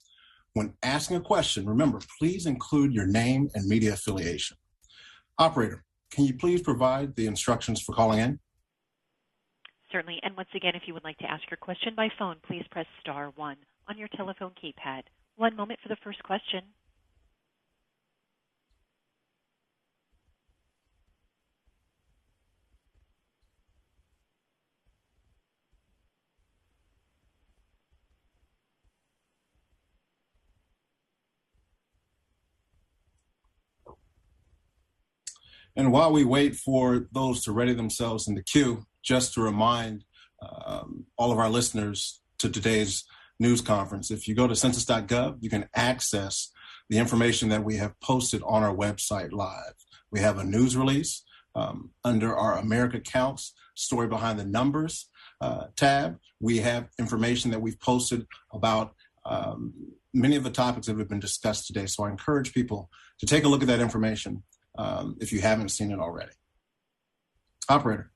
Speaker 6: When asking a question, remember, please include your name and media affiliation. Operator, can you please provide the instructions for calling in?
Speaker 7: Certainly, and once again, if you would like to ask your question by phone, please press star 1 on your telephone keypad. One moment for the first question.
Speaker 6: And while we wait for those to ready themselves in the queue, just to remind all of our listeners to today's news conference, if you go to census.gov, you can access the information that we have posted on our website live. We have a news release under our America Counts Story Behind the Numbers tab. We have information that we've posted about many of the topics that have been discussed today. So I encourage people to take a look at that information if you haven't seen it already. Operator,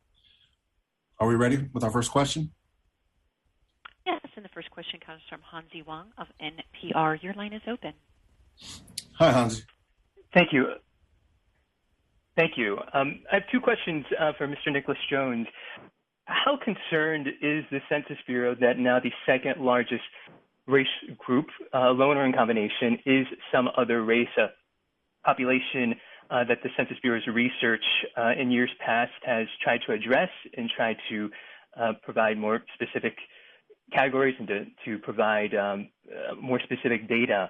Speaker 6: are we ready with our first question?
Speaker 7: Yes, and the first question comes from Hansi Wang of NPR. Your line is open.
Speaker 6: Hi, Hansi.
Speaker 8: Thank you. I have two questions for Mr. Nicholas Jones. How concerned is the Census Bureau that now the second largest race group, loner in combination, is some other race population that the Census Bureau's research in years past has tried to address and tried to provide more specific categories and to provide more specific data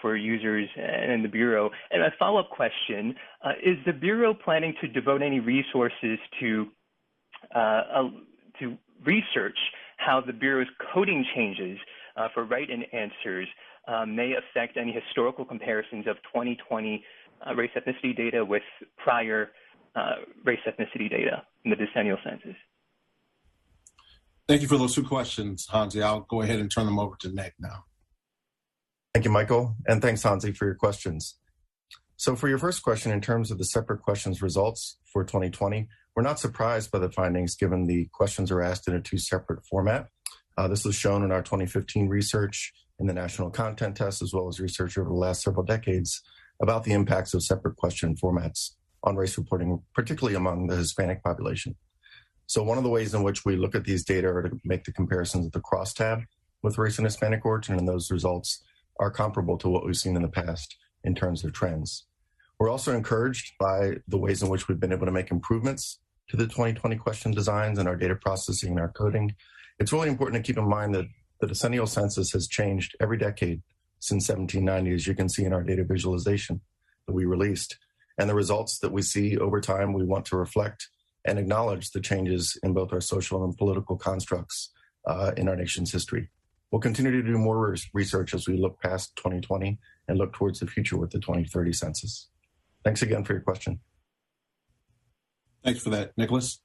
Speaker 8: for users and the Bureau? And a follow-up question, is the Bureau planning to devote any resources to research how the Bureau's coding changes for write-in answers may affect any historical comparisons of 2020 race ethnicity data with prior race ethnicity data in the decennial census?
Speaker 6: Thank you for those two questions, Hansi. I'll go ahead and turn them over to Nick now.
Speaker 2: Thank you, Michael, and thanks, Hansi, for your questions. So for your first question, in terms of the separate questions results for 2020, we're not surprised by the findings given the questions are asked in a two separate format. This was shown in our 2015 research in the National Content Test, as well as research over the last several decades about the impacts of separate question formats on race reporting, particularly among the Hispanic population. So one of the ways in which we look at these data are to make the comparisons of the crosstab with race and Hispanic origin, and those results are comparable to what we've seen in the past in terms of trends. We're also encouraged by the ways in which we've been able to make improvements to the 2020 question designs and our data processing and our coding. It's really important to keep in mind that the decennial census has changed every decade since 1790, as you can see in our data visualization that we released. And the results that we see over time, we want to reflect and acknowledge the changes in both our social and political constructs in our nation's history. We'll continue to do more research as we look past 2020 and look towards the future with the 2030 census. Thanks again for your question.
Speaker 6: Thanks for that, Nicholas.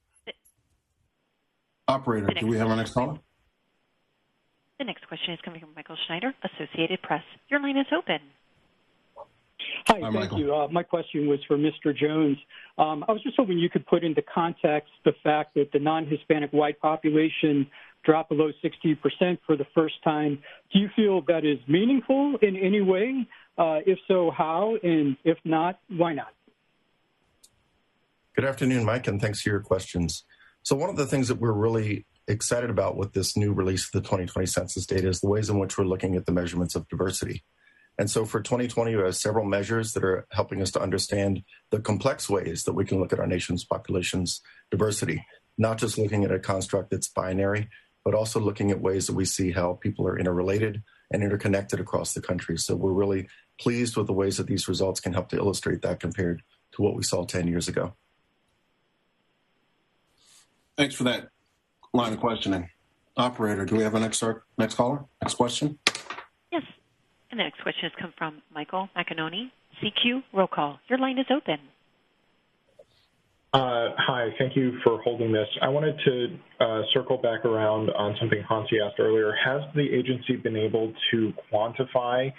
Speaker 6: Operator, do we have our next caller?
Speaker 7: The next question is coming from Michael Schneider, Associated Press. Your line is open.
Speaker 9: Hi, thank you. My question was for Mr. Jones. I was just hoping you could put into context the fact that the non-Hispanic white population dropped below 60% for the first time. Do you feel that is meaningful in any way? If so, how? And if not, why not?
Speaker 2: Good afternoon, Mike, and thanks for your questions. So one of the things that we're really excited about with this new release of the 2020 census data is the ways in which we're looking at the measurements of diversity. And so for 2020, we have several measures that are helping us to understand the complex ways that we can look at our nation's population's diversity, not just looking at a construct that's binary, but also looking at ways that we see how people are interrelated and interconnected across the country. So we're really pleased with the ways that these results can help to illustrate that compared to what we saw 10 years ago.
Speaker 6: Thanks for that line of questioning. Operator, do we have a next caller? Next question?
Speaker 7: Yes. And the next question has come from Michael McAnony, CQ Roll Call. Your line is open.
Speaker 10: Hi, thank you for holding this. I wanted to circle back around on something Hansi asked earlier. Has the agency been able to quantify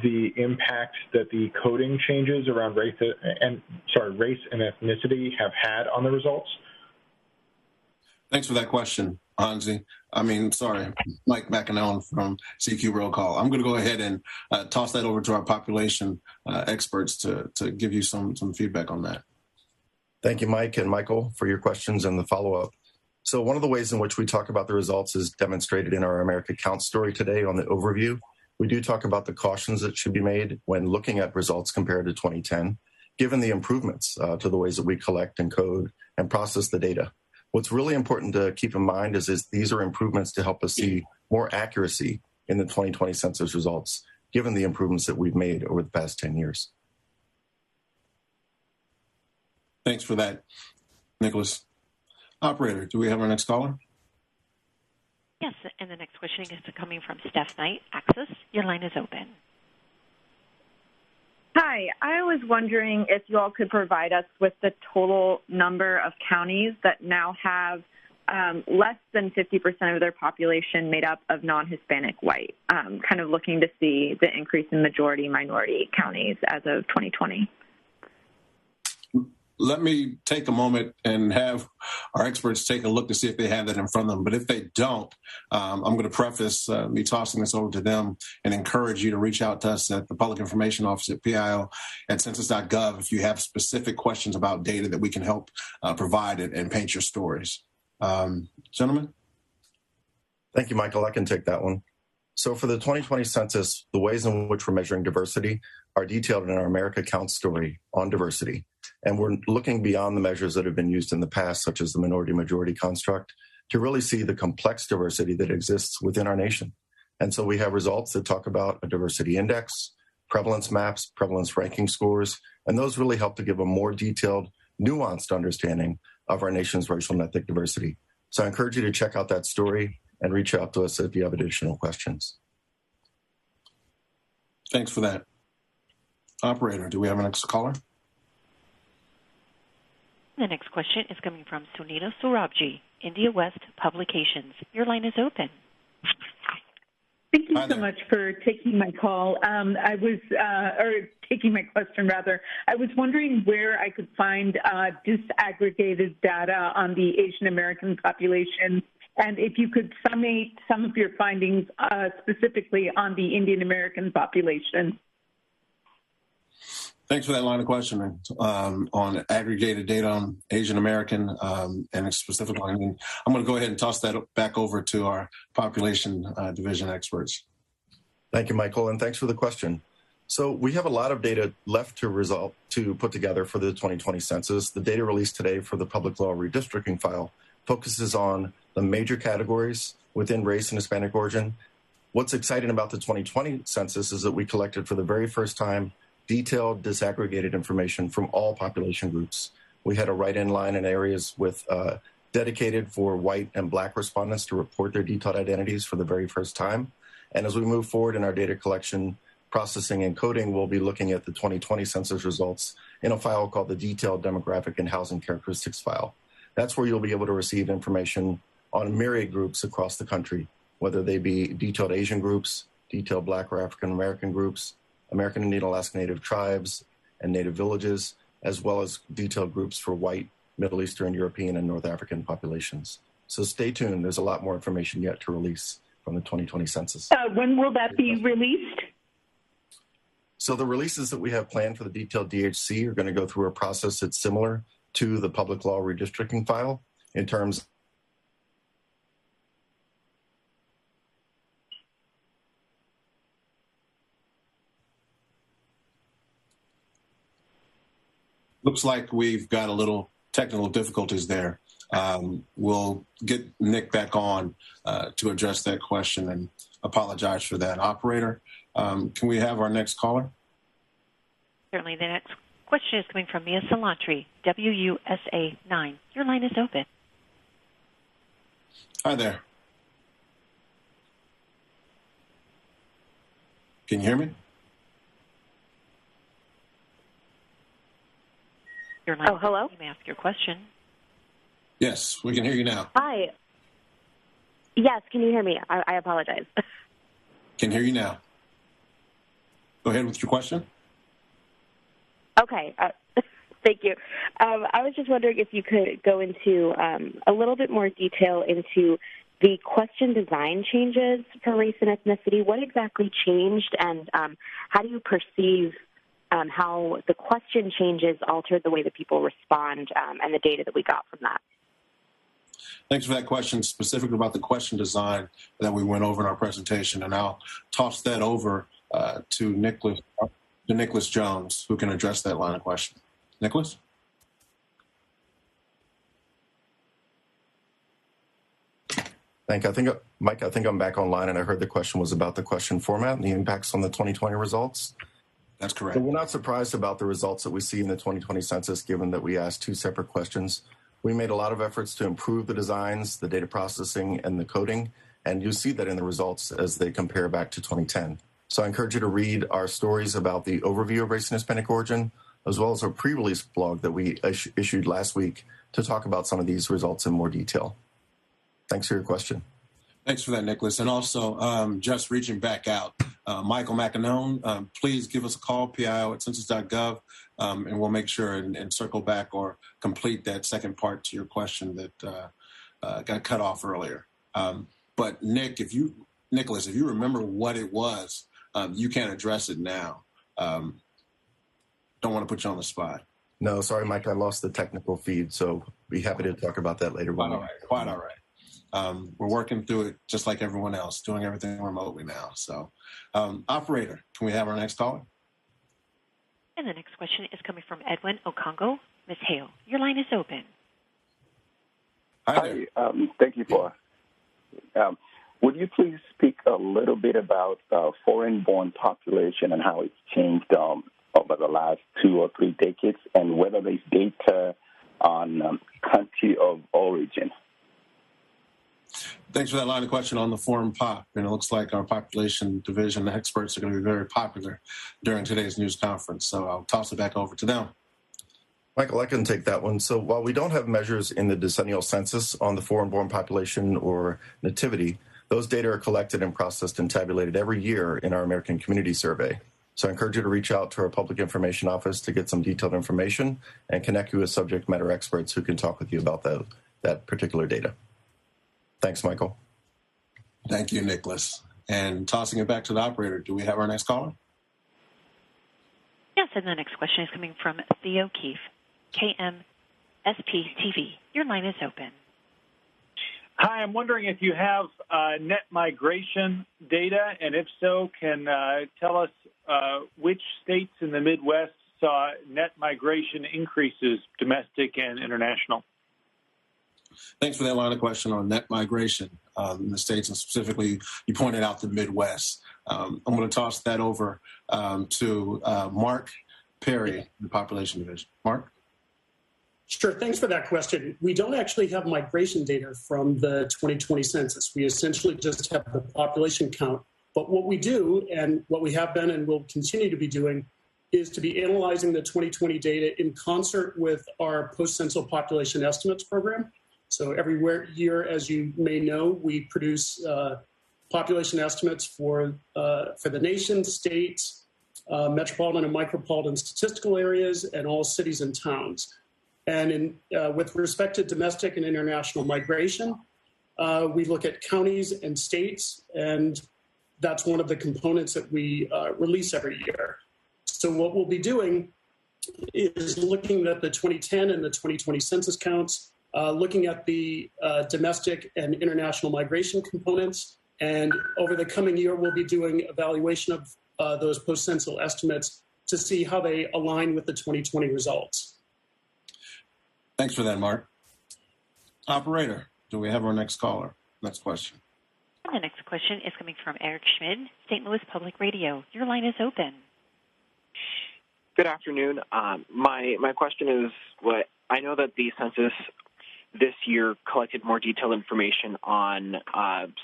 Speaker 10: the impact that the coding changes around race and ethnicity have had on the results?
Speaker 6: Thanks for that question, Hansi. Mike McAnally from CQ Roll Call. I'm going to go ahead and toss that over to our population experts to give you some feedback on that.
Speaker 2: Thank you, Mike and Michael, for your questions and the follow-up. So one of the ways in which we talk about the results is demonstrated in our America Counts story today on the overview. We do talk about the cautions that should be made when looking at results compared to 2010, given the improvements to the ways that we collect and code and process the data. What's really important to keep in mind is these are improvements to help us see more accuracy in the 2020 census results, given the improvements that we've made over the past 10 years.
Speaker 6: Thanks for that, Nicholas. Operator, do we have our next caller?
Speaker 7: Yes, and the next question is coming from Steph Knight, Axis. Your line is open.
Speaker 11: Hi, I was wondering if you all could provide us with the total number of counties that now have less than 50% of their population made up of non-Hispanic white, kind of looking to see the increase in majority-minority counties as of 2020.
Speaker 6: Let me take a moment and have our experts take a look to see if they have that in front of them. But if they don't, I'm going to preface me tossing this over to them and encourage you to reach out to us at the Public Information Office at PIO at census.gov if you have specific questions about data that we can help provide and paint your stories. Gentlemen?
Speaker 2: Thank you, Michael. I can take that one. So for the 2020 census, the ways in which we're measuring diversity are detailed in our America Counts story on diversity. And we're looking beyond the measures that have been used in the past, such as the minority-majority construct, to really see the complex diversity that exists within our nation. And so we have results that talk about a diversity index, prevalence maps, prevalence ranking scores, and those really help to give a more detailed, nuanced understanding of our nation's racial and ethnic diversity. So I encourage you to check out that story and reach out to us if you have additional questions.
Speaker 6: Thanks for that. Operator, do we have a next caller?
Speaker 7: The next question is coming from Sunita Sorabji, India West Publications. Your line is open.
Speaker 12: Thank you so much for taking my call. Taking my question, rather. I was wondering where I could find disaggregated data on the Asian American population, and if you could summate some of your findings specifically on the Indian American population.
Speaker 6: Thanks for that line of questioning on aggregated data on Asian American and specifically. I'm going to go ahead and toss that back over to our population division experts.
Speaker 2: Thank you, Michael, and thanks for the question. So we have a lot of data left to put together for the 2020 census. The data released today for the public law redistricting file focuses on the major categories within race and Hispanic origin. What's exciting about the 2020 census is that we collected for the very first time detailed, disaggregated information from all population groups. We had a write-in line in areas with dedicated for white and black respondents to report their detailed identities for the very first time. And as we move forward in our data collection, processing, and coding, we'll be looking at the 2020 census results in a file called the Detailed Demographic and Housing Characteristics file. That's where you'll be able to receive information on myriad groups across the country, whether they be detailed Asian groups, detailed Black or African American groups, American Indian Alaska Native tribes and Native villages, as well as detailed groups for white, Middle Eastern, European, and North African populations. So stay tuned. There's a lot more information yet to release from the 2020 census.
Speaker 12: When will that be released?
Speaker 2: So the releases that we have planned for the detailed DHC are going to go through a process that's similar to the public law redistricting file in terms
Speaker 6: Looks like we've got a little technical difficulties there. We'll get Nick back on to address that question and apologize for that. Operator, can we have our next caller?
Speaker 7: Certainly. The next question is coming from Mia Salantri, WUSA 9. Your line is open.
Speaker 6: Hi there. Can you hear me?
Speaker 7: Your line.
Speaker 13: Oh, hello?
Speaker 7: You may ask your question.
Speaker 6: Yes, we can hear you now.
Speaker 13: Hi. Yes, can you hear me? I apologize.
Speaker 6: Can hear you now. Go ahead with your question.
Speaker 13: Okay. Thank you. I was just wondering if you could go into a little bit more detail into the question design changes for race and ethnicity. What exactly changed, and how do you perceive how the question changes altered the way that people respond and the data that we got from that?
Speaker 6: Thanks for that question, specifically about the question design that we went over in our presentation. And I'll toss that over to Nicholas Jones, who can address that line of question. Nicholas?
Speaker 2: Mike, I think I'm back online, and I heard the question was about the question format and the impacts on the 2020 results.
Speaker 6: That's correct.
Speaker 2: So we're not surprised about the results that we see in the 2020 census, given that we asked two separate questions. We made a lot of efforts to improve the designs, the data processing, and the coding, and you see that in the results as they compare back to 2010. So I encourage you to read our stories about the overview of race and Hispanic origin, as well as our pre-release blog that we issued last week to talk about some of these results in more detail. Thanks for your question.
Speaker 6: Thanks for that, Nicholas. And also, just reaching back out, Michael McEnone, please give us a call, pio@census.gov, and we'll make sure and circle back or complete that second part to your question that got cut off earlier. But Nicholas, if you remember what it was, you can address it now. Don't want to put you on the spot.
Speaker 2: No, sorry, Mike, I lost the technical feed, so be happy to talk about that later.
Speaker 6: Quite all right. We're working through it just like everyone else, doing everything remotely now. So, operator, can we have our next caller?
Speaker 7: And the next question is coming from Edwin Okongo. Ms. Hale, your line is open.
Speaker 6: Hi.
Speaker 14: Thank you for. Would you please speak a little bit about foreign-born population and how it's changed over the last 2 or 3 decades, and whether there's data on country of origin?
Speaker 6: Thanks for that line of question on the foreign pop. And it looks like our population division experts are going to be very popular during today's news conference. So I'll toss it back over to them.
Speaker 2: Michael, I can take that one. So while we don't have measures in the decennial census on the foreign-born population or nativity, those data are collected and processed and tabulated every year in our American Community Survey. So I encourage you to reach out to our Public Information Office to get some detailed information and connect you with subject matter experts who can talk with you about that particular data. Thanks, Michael.
Speaker 6: Thank you, Nicholas. And tossing it back to the operator, do we have our next caller?
Speaker 7: Yes, and the next question is coming from Theo Keefe, KMSP-TV. Your line is open.
Speaker 15: Hi, I'm wondering if you have net migration data, and if so, can tell us which states in the Midwest saw net migration increases, domestic and international.
Speaker 6: Thanks for that line of question on net migration in the states, and specifically, you pointed out the Midwest. I'm going to toss that over to Mark Perry, the Population Division. Mark?
Speaker 5: Sure. Thanks for that question. We don't actually have migration data from the 2020 census. We essentially just have the population count. But what we do, and what we have been and will continue to be doing, is to be analyzing the 2020 data in concert with our post-census population estimates program. So every year, as you may know, we produce population estimates for the nation, states, metropolitan and micropolitan statistical areas, and all cities and towns. And with respect to domestic and international migration, we look at counties and states, and that's one of the components that we release every year. So what we'll be doing is looking at the 2010 and the 2020 census counts, looking at the domestic and international migration components, and over the coming year, we'll be doing evaluation of those post-census estimates to see how they align with the 2020 results.
Speaker 6: Thanks for that, Mark. Operator, do we have our next caller? Next question.
Speaker 7: And the next question is coming from Eric Schmid, St. Louis Public Radio. Your line is open.
Speaker 16: Good afternoon. My question is, I know that the census this year collected more detailed information on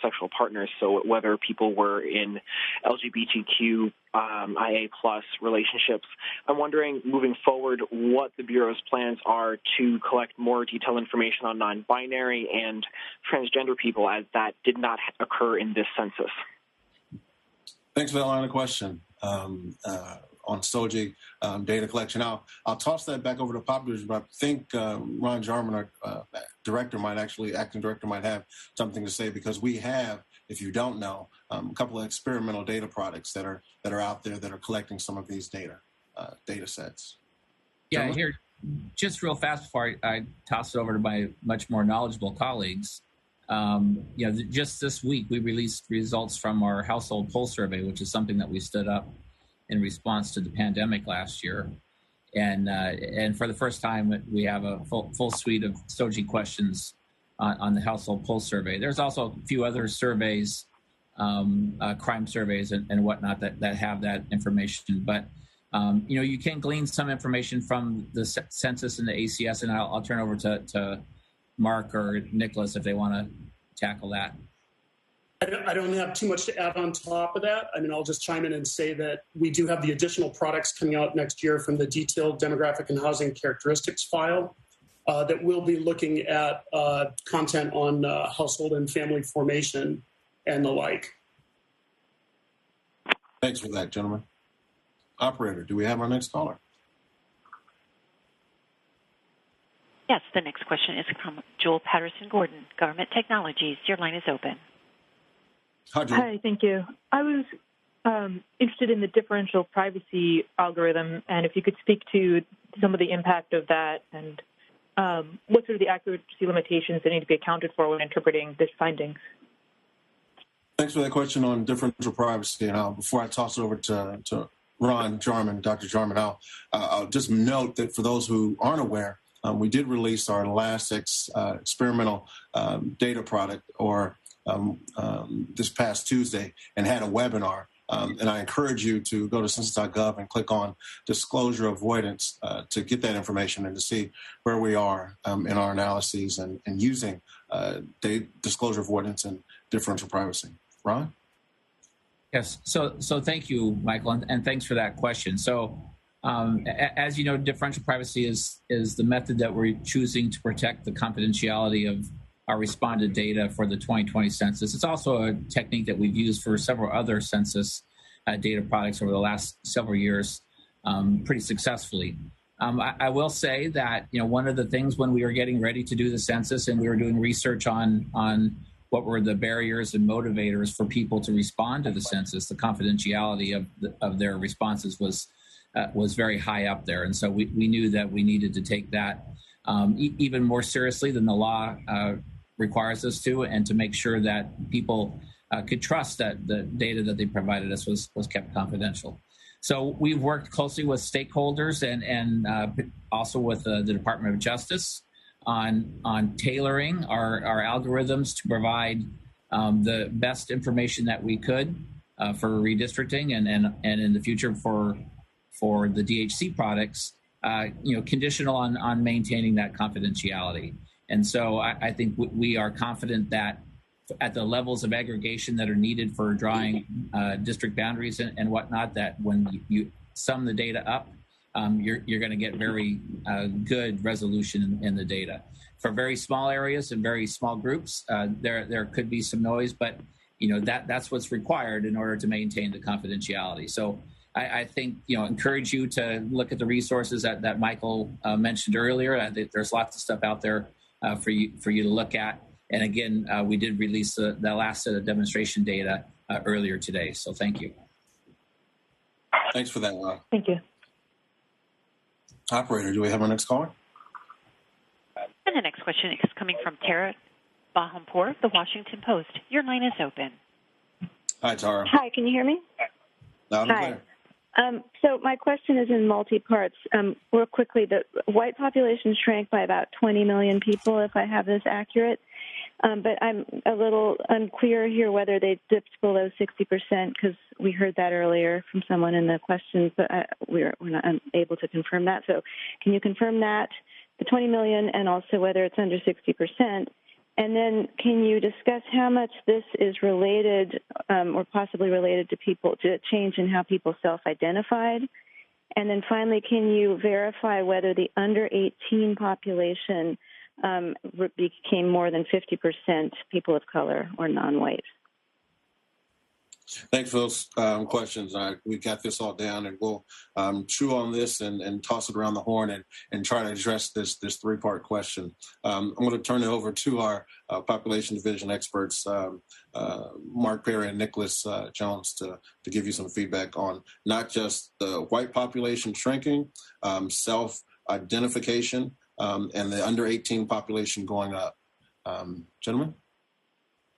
Speaker 16: sexual partners, so whether people were in LGBTQ IA plus relationships. I'm wondering, moving forward, what the Bureau's plans are to collect more detailed information on non-binary and transgender people, as that did not occur in this census.
Speaker 6: Thanks for that line of question on SOGI data collection. I'll toss that back over to population, but I think Ron Jarman, our acting director, might have something to say, because we have, if you don't know, a couple of experimental data products that are out there that are collecting some of these data sets.
Speaker 17: Yeah, here, just real fast before I toss it over to my much more knowledgeable colleagues. Just this week we released results from our household poll survey, which is something that we stood up in response to the pandemic last year, and for the first time we have a full suite of SOGI questions on the household poll survey. There's also a few other surveys, crime surveys and whatnot that have that information, but you can glean some information from the census and the ACS, and I'll turn over to Mark or Nicholas if they want to tackle that.
Speaker 5: I don't have too much to add on top of that. I mean, I'll just chime in and say that we do have the additional products coming out next year from the detailed demographic and housing characteristics file that will be looking at content on household and family formation and the like.
Speaker 6: Thanks for that, gentlemen. Operator, do we have our next caller?
Speaker 7: Yes, the next question is from Joel Patterson-Gordon, Government Technologies. Your line is open.
Speaker 18: Hi, thank you. I was interested in the differential privacy algorithm, and if you could speak to some of the impact of that and what sort of the accuracy limitations that need to be accounted for when interpreting this findings.
Speaker 6: Thanks for that question on differential privacy. And before I toss it over to Ron Jarman, Dr. Jarman, I'll just note that for those who aren't aware, we did release our last experimental data product, this past Tuesday, and had a webinar. And I encourage you to go to census.gov and click on disclosure avoidance to get that information and to see where we are in our analyses and using disclosure avoidance and differential privacy. Ron?
Speaker 17: Yes. So thank you, Michael, and thanks for that question. So as you know, differential privacy is the method that we're choosing to protect the confidentiality of our responded data for the 2020 census. It's also a technique that we've used for several other census data products over the last several years pretty successfully. I will say that, one of the things when we were getting ready to do the census and we were doing research on what were the barriers and motivators for people to respond to the census, the confidentiality of their responses was very high up there. And so we knew that we needed to take that even more seriously than the law requires us to, and to make sure that people could trust that the data that they provided us was kept confidential. So we've worked closely with stakeholders and also with the Department of Justice on tailoring our algorithms to provide the best information that we could for redistricting and in the future for the DHC products, conditional on maintaining that confidentiality. And so I think we are confident that at the levels of aggregation that are needed for drawing district boundaries and whatnot, that when you sum the data up, you're going to get very good resolution in the data. For very small areas and very small groups, there could be some noise, but that's what's required in order to maintain the confidentiality. So I think, encourage you to look at the resources that Michael mentioned earlier. I think there's lots of stuff out there for you to look at. And again, we did release the last set of demonstration data earlier today. So thank you.
Speaker 6: Thanks for that, Ron.
Speaker 18: Thank you.
Speaker 6: Operator, do we have our next caller?
Speaker 7: And the next question is coming from Tara Bahampour, The Washington Post. Your line is open.
Speaker 6: Hi, Tara.
Speaker 13: Hi, can you hear me?
Speaker 6: Loud and clear.
Speaker 13: So my question is in multi-parts. Real quickly, the white population shrank by about 20 million people, if I have this accurate. But I'm a little unclear here whether they dipped below 60%, because we heard that earlier from someone in the questions, but we're not able to confirm that. So can you confirm that?
Speaker 19: the 20 million and also whether it's under 60%? And then can you discuss how much this is related or possibly related to a change in how people self-identified? And then finally, can you verify whether the under 18 population became more than 50% people of color or non-white?
Speaker 6: Thanks for those questions. We got this all down, and we'll chew on this and toss it around the horn and try to address this three-part question. I'm going to turn it over to our population division experts, Mark Perry and Nicholas Jones, to give you some feedback on not just the white population shrinking, self-identification, and the under 18 population going up. Gentlemen?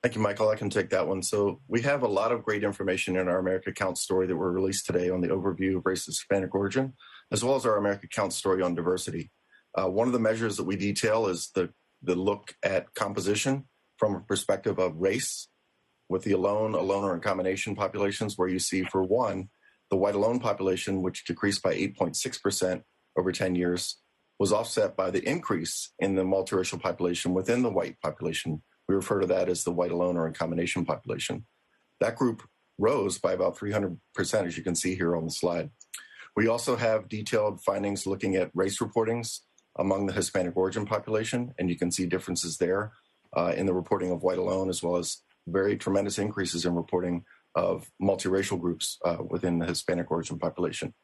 Speaker 2: Thank you, Michael. I can take that one. So we have a lot of great information in our America Counts story that were released today on the overview of race of Hispanic origin, as well as our America Counts story on diversity. One of the measures that we detail is the look at composition from a perspective of race with the alone, or in combination populations, where you see, for one, the white alone population, which decreased by 8.6% over 10 years, was offset by the increase in the multiracial population within the white population. We refer to that as the white alone or in combination population. That group rose by about 300%, as you can see here on the slide. We also have detailed findings looking at race reportings among the Hispanic origin population, and you can see differences there in the reporting of white alone, as well as very tremendous increases in reporting of multiracial groups within the Hispanic origin population.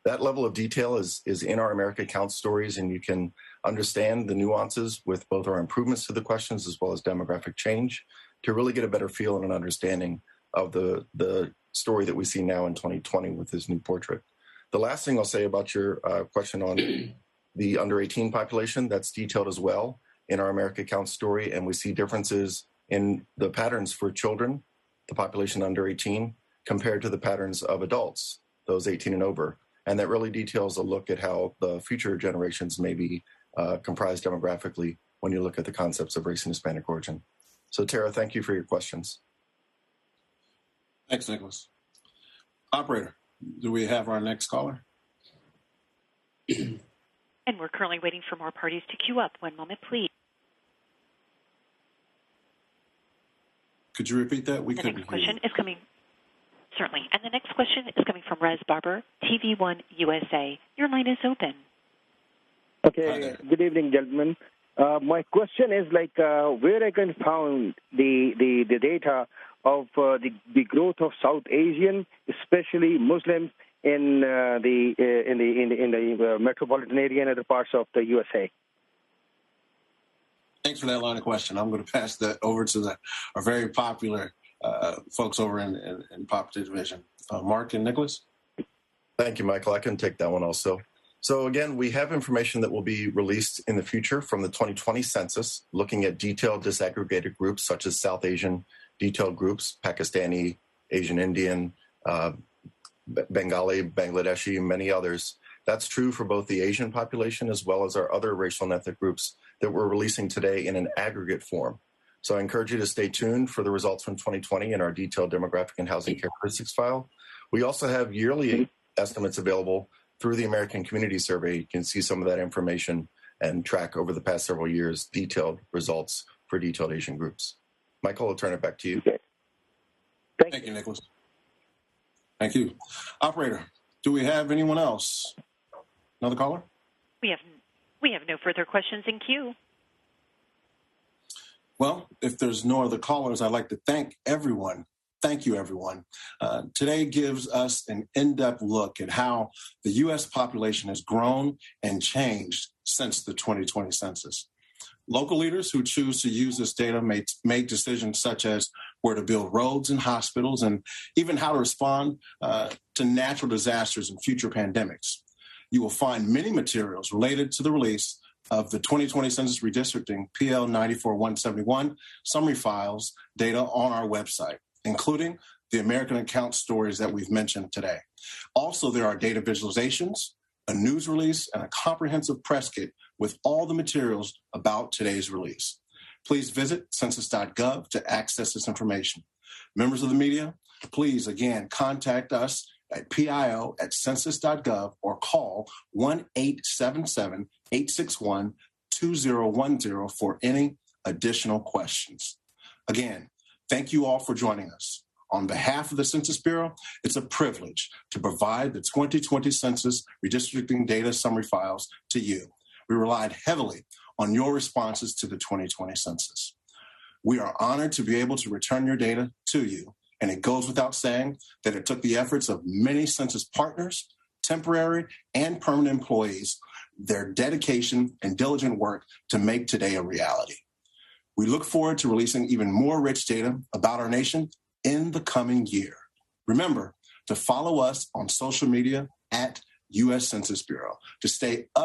Speaker 2: That level of detail is in our America Counts stories, and you can understand the nuances with both our improvements to the questions as well as demographic change to really get a better feel and an understanding of the story that we see now in 2020 with this new portrait. The last thing I'll say about your question on the under 18 population, that's detailed as well in our America Counts story, and we see differences in the patterns for children, the population under 18, compared to the patterns of adults, those 18 and over. And that really details a look at how the future generations may be comprised demographically when you look at the concepts of race and Hispanic origin. So, Tara, thank you for your questions.
Speaker 6: Thanks, Nicholas. Operator, do we have our next caller?
Speaker 7: And we're currently waiting for more parties to queue up. One moment, please.
Speaker 6: Could you repeat that?
Speaker 7: The next question is coming. Certainly. And the next question is coming from Rez Barber, TV1 USA. Your line is open.
Speaker 20: Okay. Good evening, gentlemen. My question is where I can find the data of the growth of South Asian, especially Muslims in the metropolitan area and other parts of the USA.
Speaker 6: Thanks for that line of question. I'm going to pass that over to our very popular folks over in Popular Division. Mark and Nicholas?
Speaker 2: Thank you, Michael. I can take that one also. So again, we have information that will be released in the future from the 2020 census, looking at detailed disaggregated groups such as South Asian detailed groups, Pakistani, Asian Indian, Bengali, Bangladeshi, many others. That's true for both the Asian population as well as our other racial and ethnic groups that we're releasing today in an aggregate form. So I encourage you to stay tuned for the results from 2020 in our detailed demographic and housing characteristics file. We also have yearly estimates available through the American Community Survey. You can see some of that information and track over the past several years detailed results for detailed Asian groups. Michael, I'll turn it back to you.
Speaker 6: Thank you, Nicholas. Thank you. Operator, do we have anyone else? Another caller?
Speaker 7: We have no further questions in queue.
Speaker 6: Well, if there's no other callers, I'd like to thank everyone. Thank you, everyone. Today gives us an in-depth look at how the U.S. population has grown and changed since the 2020 census. Local leaders who choose to use this data may make decisions such as where to build roads and hospitals, and even how to respond to natural disasters and future pandemics. You will find many materials related to the release of the 2020 Census Redistricting PL 94-171 summary files data on our website, including the American account stories that we've mentioned today. Also, there are data visualizations, a news release, and a comprehensive press kit with all the materials about today's release. Please visit census.gov to access this information. Members of the media, please, again, contact us at pio@census.gov or call 1-877-861-2010 for any additional questions. Again, thank you all for joining us. On behalf of the Census Bureau, it's a privilege to provide the 2020 Census redistricting data summary files to you. We relied heavily on your responses to the 2020 Census. We are honored to be able to return your data to you, and it goes without saying that it took the efforts of many Census partners, temporary and permanent employees, their dedication and diligent work to make today a reality. We look forward to releasing even more rich data about our nation in the coming year. Remember to follow us on social media at U.S. Census Bureau to stay up